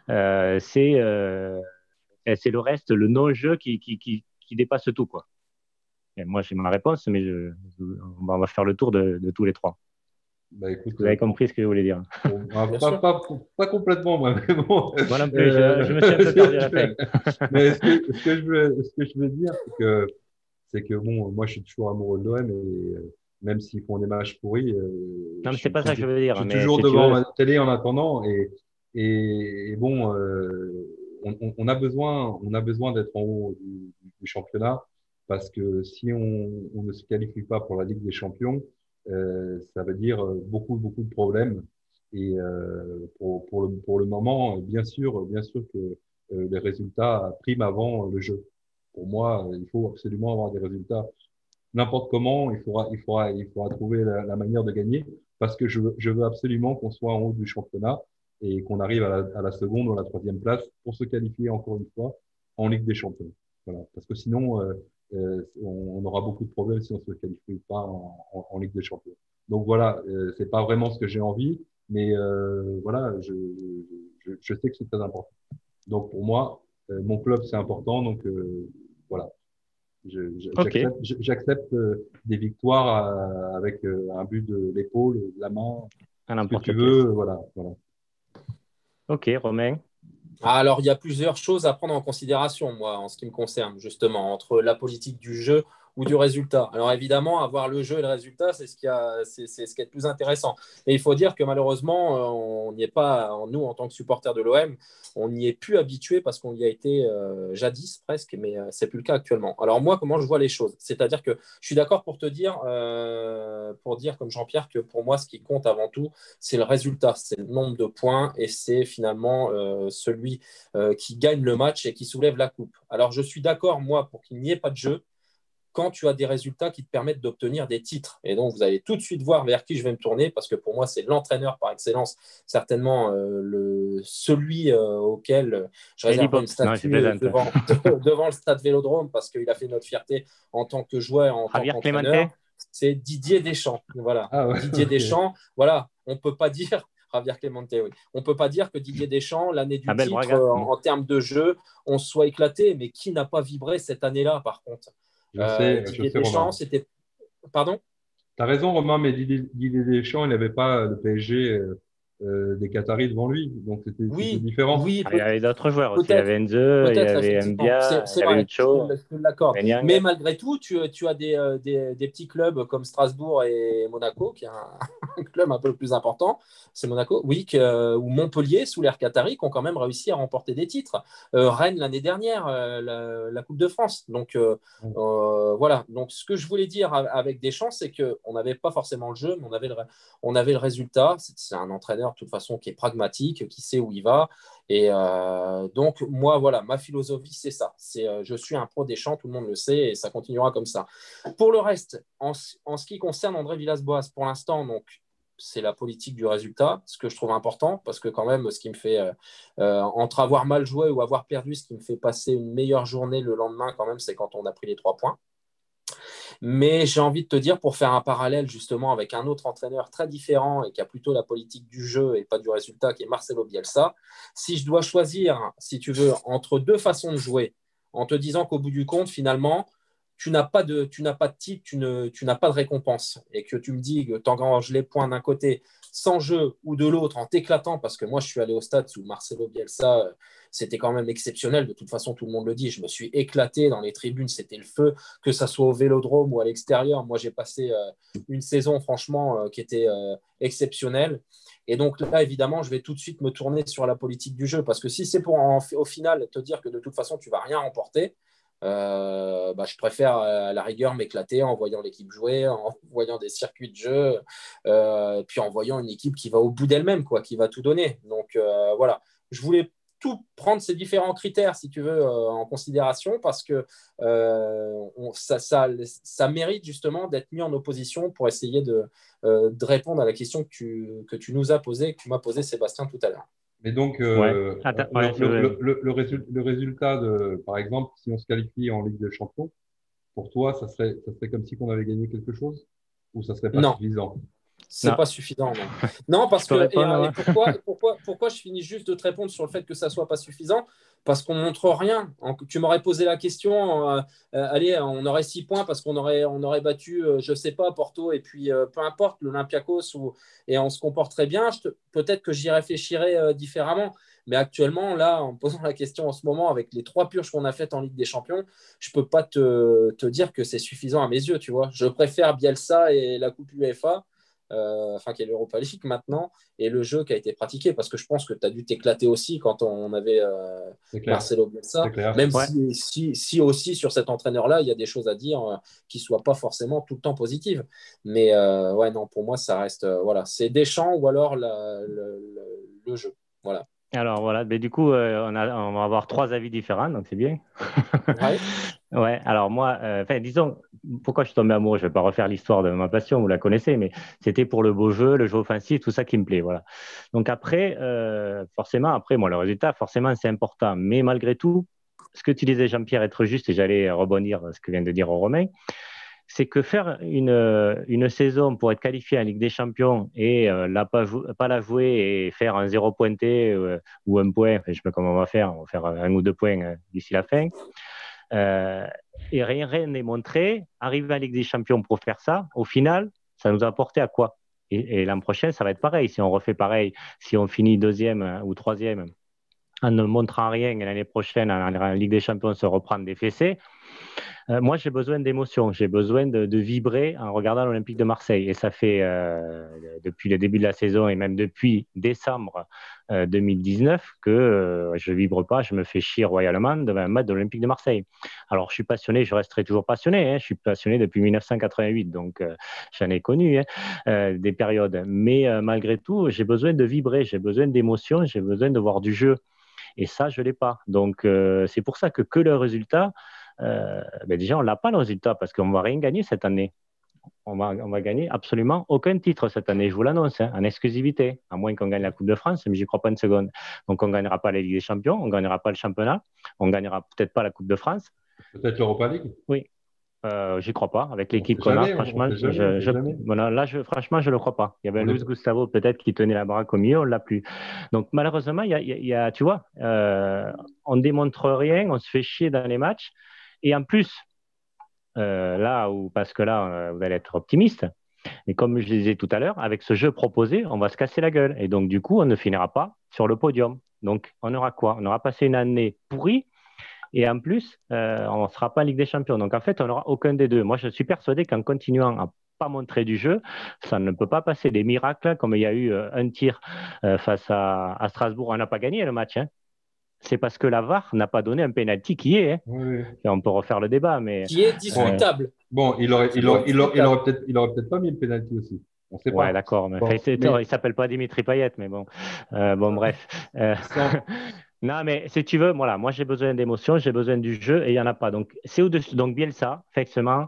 S1: euh, c'est euh, c'est le reste, le non-jeu qui dépasse tout, quoi? Et moi, j'ai ma réponse, mais on va faire le tour de tous les trois.
S2: Bah
S1: Est-ce
S2: écoute,
S1: que vous avez compris ce que je voulais dire?
S2: bon,
S3: Bien sûr.
S2: pas complètement, moi, mais bon.
S1: Moi non plus, je me suis un peu perdu à la fin.
S2: je- mais ce que je veux dire, c'est que bon, moi, je suis toujours amoureux de l'OM et même s'ils font des matchs pourris,
S1: Non, mais c'est pas ça que je veux dire.
S2: je suis
S1: Mais
S2: toujours
S1: si tu
S2: devant
S1: veux,
S2: ma télé en attendant et bon, on a besoin d'être en haut du championnat parce que si on ne se qualifie pas pour la Ligue des Champions, ça veut dire beaucoup de problèmes. Et pour le moment, bien sûr que les résultats priment avant le jeu. Pour moi, il faut absolument avoir des résultats n'importe comment. Il faudra trouver la manière de gagner parce que je veux absolument qu'on soit en haut du championnat et qu'on arrive à la seconde ou à la troisième place pour se qualifier encore une fois en Ligue des Champions. Voilà. Parce que sinon, on aura beaucoup de problèmes si on se qualifie pas en Ligue des Champions. Donc voilà, c'est pas vraiment ce que j'ai envie, mais voilà, je sais que c'est très important. Donc, pour moi, mon club, c'est important. Donc, voilà.
S1: Ok,
S2: J'accepte des victoires avec un but de l'épaule, de la main,
S1: à
S2: ce que tu
S1: n'importe quel.
S2: veux. Voilà, voilà.
S1: Ok, Romain.
S3: Alors, il y a plusieurs choses à prendre en considération, moi, en ce qui me concerne, justement, entre la politique du jeu ou du résultat. Alors, évidemment, avoir le jeu et le résultat, c'est ce qui est le plus intéressant. Et il faut dire que malheureusement, on n'y est pas, nous, en tant que supporters de l'OM, on n'y est plus habitué parce qu'on y a été jadis presque, mais c'est plus le cas actuellement. Alors, moi, comment je vois les choses? C'est-à-dire que je suis d'accord pour dire comme Jean-Pierre, que pour moi, ce qui compte avant tout, c'est le résultat, c'est le nombre de points et c'est finalement celui qui gagne le match et qui soulève la coupe. Alors, je suis d'accord, moi, pour qu'il n'y ait pas de jeu quand tu as des résultats qui te permettent d'obtenir des titres. Et donc, vous allez tout de suite voir vers qui je vais me tourner parce que pour moi, c'est l'entraîneur par excellence, certainement celui auquel je
S1: Eli
S3: réserverai une
S1: Pops, non, je
S3: statue
S1: plaisante.
S3: devant le stade Vélodrome parce qu'il a fait notre fierté en tant que joueur, en tant
S1: Javier Clemente?
S3: qu'entraîneur. C'est Didier Deschamps. Voilà.
S2: Ah ouais,
S3: Didier
S2: ok.
S3: Deschamps, voilà. On ne peut pas dire Javier Clemente, oui. On ne peut pas dire que Didier Deschamps, l'année du
S1: Abel
S3: titre,
S1: Braga?
S3: en termes de jeu, on soit éclaté. Mais qui n'a pas vibré cette année-là, par contre?
S2: Je
S3: Didier
S2: sais,
S3: Deschamps,
S2: Romain.
S3: c'était. Pardon?
S2: T'as raison, Romain, mais Didier Deschamps, il n'avait pas le PSG des Qataris devant lui. Donc, c'était
S3: Oui,
S2: différent.
S3: oui,
S1: Ah, il y avait d'autres joueurs aussi. Il y
S3: peut-être.
S1: avait Enzo, il y
S3: Peut-être,
S1: avait
S3: effectivement.
S1: Mbia, il
S3: C'est
S1: y avait
S3: vrai,
S1: Lucho,
S3: je te l'accorde. Mais
S1: Benyang.
S3: malgré tout, tu as des petits clubs comme Strasbourg et Monaco, qui est un club un peu plus important. C'est Monaco, oui, ou Montpellier, sous l'ère Qatari, qui ont quand même réussi à remporter des titres. Rennes, l'année dernière, la Coupe de France. Donc, voilà. Donc, ce que je voulais dire avec Deschamps, c'est qu'on n'avait pas forcément le jeu, mais on avait le résultat. C'est un entraîneur, de toute façon, qui est pragmatique, qui sait où il va. Et donc, moi, voilà, ma philosophie, c'est ça. Je suis un pro des champs, tout le monde le sait, et ça continuera comme ça. Pour le reste, en ce qui concerne André Villas-Boas, pour l'instant, donc, c'est la politique du résultat, ce que je trouve important, parce que quand même, ce qui me fait, entre avoir mal joué ou avoir perdu, ce qui me fait passer une meilleure journée le lendemain, quand même, c'est quand on a pris les 3 points. Mais j'ai envie de te dire, pour faire un parallèle justement avec un autre entraîneur très différent et qui a plutôt la politique du jeu et pas du résultat, qui est Marcelo Bielsa, si je dois choisir, si tu veux, entre deux façons de jouer, en te disant qu'au bout du compte, finalement, tu n'as pas de titre, tu n'as pas de récompense, et que tu me dis que tu engranges les points d'un côté sans jeu ou de l'autre en t'éclatant, parce que moi je suis allé au stade sous Marcelo Bielsa, c'était quand même exceptionnel, de toute façon tout le monde le dit, je me suis éclaté dans les tribunes, c'était le feu, que ça soit au Vélodrome ou à l'extérieur. Moi j'ai passé une saison franchement qui était exceptionnelle. Et donc là, évidemment, je vais tout de suite me tourner sur la politique du jeu, parce que si c'est pour au final te dire que de toute façon tu vas rien remporter, je préfère à la rigueur m'éclater en voyant l'équipe jouer, en voyant des circuits de jeu, puis en voyant une équipe qui va au bout d'elle-même, quoi, qui va tout donner. Donc voilà, je voulais tout prendre ces différents critères, si tu veux, en considération, parce que ça mérite justement d'être mis en opposition pour essayer de répondre à la question que tu nous as posée, que tu m'as posée, Sébastien, tout à l'heure.
S2: Mais donc,
S1: Ouais. Attends, ouais,
S2: le résultat par exemple, si on se qualifie en Ligue des Champions, pour toi, ça serait comme si on avait gagné quelque chose ou ça serait pas
S3: Non,
S2: suffisant?
S3: c'est
S1: non,
S3: pas suffisant, non. Non,
S1: je
S3: parce
S1: peux
S3: que.
S1: répondre,
S3: Et
S1: moi?
S3: pourquoi je finis juste de te répondre sur le fait que ça soit pas suffisant? Parce qu'on montre rien. Tu m'aurais posé la question, allez, on aurait 6 points parce on aurait battu, je sais pas, Porto, et puis peu importe, l'Olympiakos, et on se comporterait bien. Peut-être que j'y réfléchirais différemment. Mais actuellement, là, en me posant la question en ce moment, avec les 3 purges qu'on a faites en Ligue des Champions, je peux pas te dire que c'est suffisant à mes yeux, tu vois. Je préfère Bielsa et la Coupe UEFA, qui est l'Europa League maintenant, et le jeu qui a été pratiqué, parce que je pense que tu as dû t'éclater aussi quand on avait
S2: C'est clair,
S3: Marcelo
S2: c'est
S3: Bielsa,
S2: clair.
S3: même
S1: Ouais.
S3: si aussi sur cet entraîneur-là, il y a des choses à dire qui ne soient pas forcément tout le temps positives. Mais ouais, non, pour moi, ça reste, voilà, c'est Deschamps ou alors le jeu. Voilà.
S1: Alors voilà, mais du coup, on va avoir 3 avis différents, donc c'est bien.
S3: Ouais.
S1: Ouais, alors moi, disons, pourquoi je suis tombé amoureux, je ne vais pas refaire l'histoire de ma passion, vous la connaissez, mais c'était pour le beau jeu, le jeu offensif, tout ça qui me plaît, voilà. Donc après, forcément, moi, le résultat, forcément, c'est important. Mais malgré tout, ce que tu disais, Jean-Pierre, être juste, et j'allais rebondir sur ce que vient de dire Romain, c'est que faire une saison pour être qualifié en Ligue des Champions et pas la jouer et faire un zéro pointé ou un point, enfin, je sais pas comment on va faire un ou deux points d'ici la fin, et rien n'est montré, arriver en Ligue des Champions pour faire ça, au final, ça nous a apporté à quoi? Et l'an prochain, ça va être pareil. Si on refait pareil, si on finit deuxième ou troisième en ne montrant rien et l'année prochaine, en Ligue des Champions, se reprendre des fessées, moi, j'ai besoin d'émotion, j'ai besoin de vibrer en regardant l'Olympique de Marseille. Et ça fait depuis le début de la saison et même depuis décembre 2019 que je ne vibre pas, je me fais chier royalement devant un match de l'Olympique de Marseille. Alors, je suis passionné, je resterai toujours passionné. Hein, je suis passionné depuis 1988, donc j'en ai connu des périodes. Mais malgré tout, j'ai besoin de vibrer, j'ai besoin d'émotion, j'ai besoin de voir du jeu. Et ça, je ne l'ai pas. Donc, c'est pour ça que le résultat, déjà, on n'a pas le résultat parce qu'on ne va rien gagner cette année. On va gagner absolument aucun titre cette année, je vous l'annonce, en exclusivité, à moins qu'on gagne la Coupe de France, mais j'y crois pas une seconde. Donc, on ne gagnera pas la Ligue des Champions, on ne gagnera pas le championnat, on ne gagnera peut-être pas la Coupe de France.
S2: Peut-être l'Europa League?
S1: Oui. J'y crois pas. Avec l'équipe qu'on a, franchement, franchement, je le crois pas. Il y avait Luis Gustavo peut-être qui tenait la baraque au milieu, on l'a plus. Donc malheureusement, tu vois, on démontre rien, on se fait chier dans les matchs. Et en plus, parce que là, vous allez être optimiste. Et comme je disais tout à l'heure, avec ce jeu proposé, on va se casser la gueule. Et donc, du coup, on ne finira pas sur le podium. Donc, on aura quoi? On aura passé une année pourrie. Et en plus, on ne sera pas en Ligue des Champions. Donc, en fait, on n'aura aucun des deux. Moi, je suis persuadé qu'en continuant à pas montrer du jeu, ça ne peut pas passer des miracles, comme il y a eu un tir face à Strasbourg. On n'a pas gagné le match. Hein. C'est parce que la VAR n'a pas donné un penalty qui est. Hein.
S2: Oui.
S1: On peut refaire le débat, mais
S3: qui est discutable.
S2: Bon, il aurait peut-être pas mis le penalty aussi. On sait pas.
S1: Ouais, d'accord. Mais... il s'appelle pas Dimitri Payet, mais bon. Bref. Non, mais si tu veux, voilà, moi j'ai besoin d'émotion, j'ai besoin du jeu et il n'y en a pas. Donc, c'est au-dessus. Donc, Bielsa, effectivement,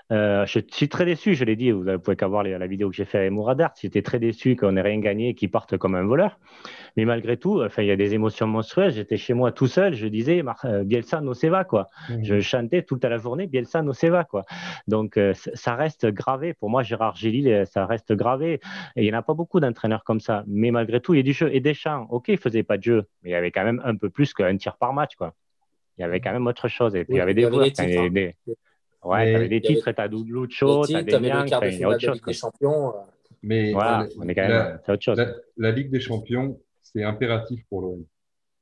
S1: je suis très déçu, je l'ai dit, vous pouvez qu'à voir la vidéo que j'ai fait avec Mouradart. J'étais très déçu qu'on n'ait rien gagné et qu'il parte comme un voleur. Mais malgré tout, il y a des émotions monstrueuses. J'étais chez moi tout seul, je disais Bielsa no se va, quoi. Je chantais toute la journée Bielsa no se va, quoi. Donc, ça reste gravé. Pour moi, Gérard Gilly, ça reste gravé. Et il n'y en a pas beaucoup d'entraîneurs comme ça. Mais malgré tout, il y a du jeu. Et Deschamps, OK, il ne faisait pas de jeu, mais il y avait quand même un peu plus qu'un tir par match, quoi. Il y avait quand même autre chose. Et puis, il y avait des joueurs. Ouais, tu avais des titres, tu as Lucho, tu as des Niang, il y a autre chose.
S3: Des champions.
S2: Mais
S1: voilà, on est quand même, c'est autre chose.
S2: La Ligue des Champions, c'est impératif pour l'OM.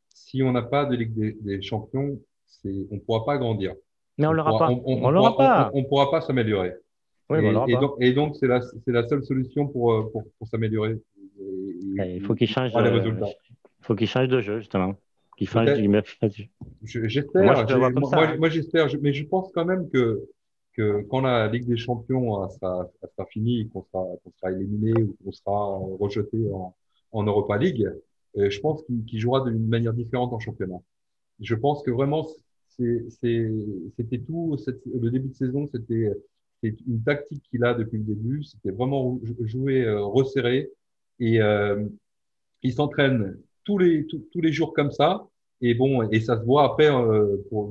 S2: Si on n'a pas de Ligue des Champions, on ne pourra pas grandir.
S1: Mais on ne l'aura pas.
S2: On ne pourra pas s'améliorer.
S1: Oui,
S2: et donc, c'est la seule solution pour s'améliorer.
S1: Il faut qu'il change de jeu, justement.
S2: J'espère. Moi, j'espère. Mais je pense quand même que quand la Ligue des Champions sera finie, qu'on sera éliminé ou qu'on sera rejeté en Europa League, je pense qu'il jouera d'une manière différente en championnat. Je pense que vraiment, c'était tout. Le début de saison, c'était une tactique qu'il a depuis le début. C'était vraiment jouer resserré et il s'entraîne tous les jours comme ça. Et bon, et ça se voit après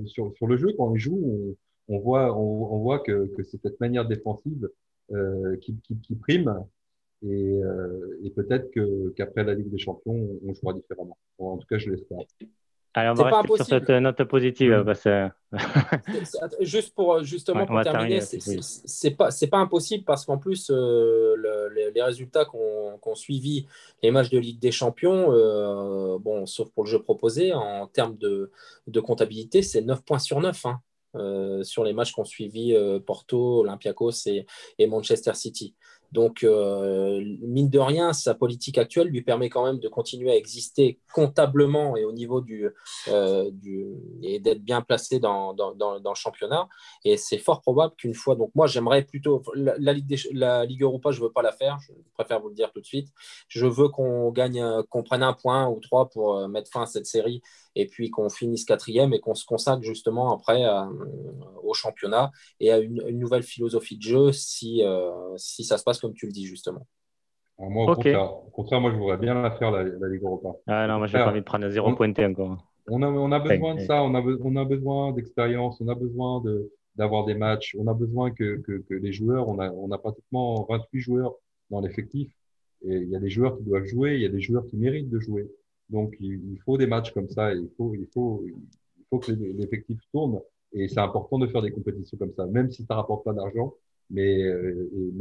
S2: sur le jeu quand il joue, on voit que c'est cette manière défensive qui prime. Et peut-être qu'après la Ligue des Champions, on jouera différemment. En tout cas, je l'espère.
S1: Allez, on va rester sur cette note positive. Parce que...
S3: Juste pour terminer, c'est pas impossible parce qu'en plus, les résultats qu'ont suivi les matchs de Ligue des Champions, sauf pour le jeu proposé, en termes de comptabilité, c'est 9 points sur 9 sur les matchs qu'ont suivi Porto, Olympiakos et Manchester City. Donc, mine de rien, sa politique actuelle lui permet quand même de continuer à exister comptablement et au niveau et d'être bien placé dans le championnat. Et c'est fort probable qu'une fois, donc moi j'aimerais plutôt la Ligue Europa, je ne veux pas la faire, je préfère vous le dire tout de suite. Je veux qu'on prenne un point ou 3 pour mettre fin à cette série et puis qu'on finisse 4e et qu'on se consacre justement après au championnat et à une nouvelle philosophie de jeu si ça se passe comme tu le dis justement.
S2: Alors moi, au contraire, moi je voudrais bien la faire la Ligue Europa.
S1: Ah non, moi j'ai pas envie de prendre un 0 pointé encore.
S2: On a besoin de ça, on a besoin d'expérience, on a besoin d'avoir des matchs. On a besoin que les joueurs, on a pratiquement 28 joueurs dans l'effectif. Et il y a des joueurs qui doivent jouer, il y a des joueurs qui méritent de jouer. Donc, il faut des matchs comme ça. Il faut que l'effectif tourne. Et c'est important de faire des compétitions comme ça, même si ça rapporte pas d'argent. Mais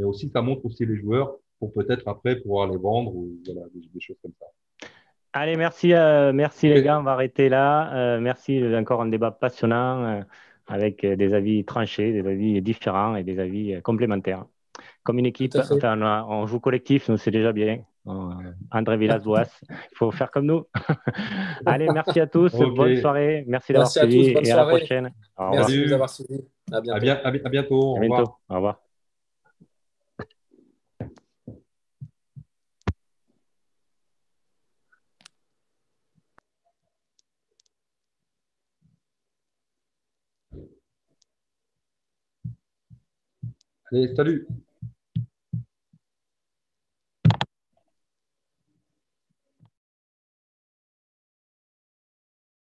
S2: aussi, ça montre aussi les joueurs pour peut-être après pouvoir les vendre ou voilà, des choses comme ça.
S1: Allez, merci, merci les gars, on va arrêter là. Merci, encore un débat passionnant avec des avis tranchés, des avis différents et des avis complémentaires. Comme une
S3: Tout
S1: équipe,
S3: à fait.
S1: enfin, on joue collectif, nous c'est déjà bien. André Villas-Boas, il faut faire comme nous. Allez, merci à tous,
S2: Ok,
S1: bonne soirée, merci d'avoir
S3: Merci à tous.
S1: suivi
S3: Bonne
S1: et à la
S3: soirée.
S1: prochaine. Au revoir.
S3: Merci de nous
S2: salut,
S3: avoir suivis. À bientôt.
S2: à bientôt,
S1: À
S2: au
S1: bientôt.
S2: revoir.
S1: Au revoir.
S2: Allez, salut.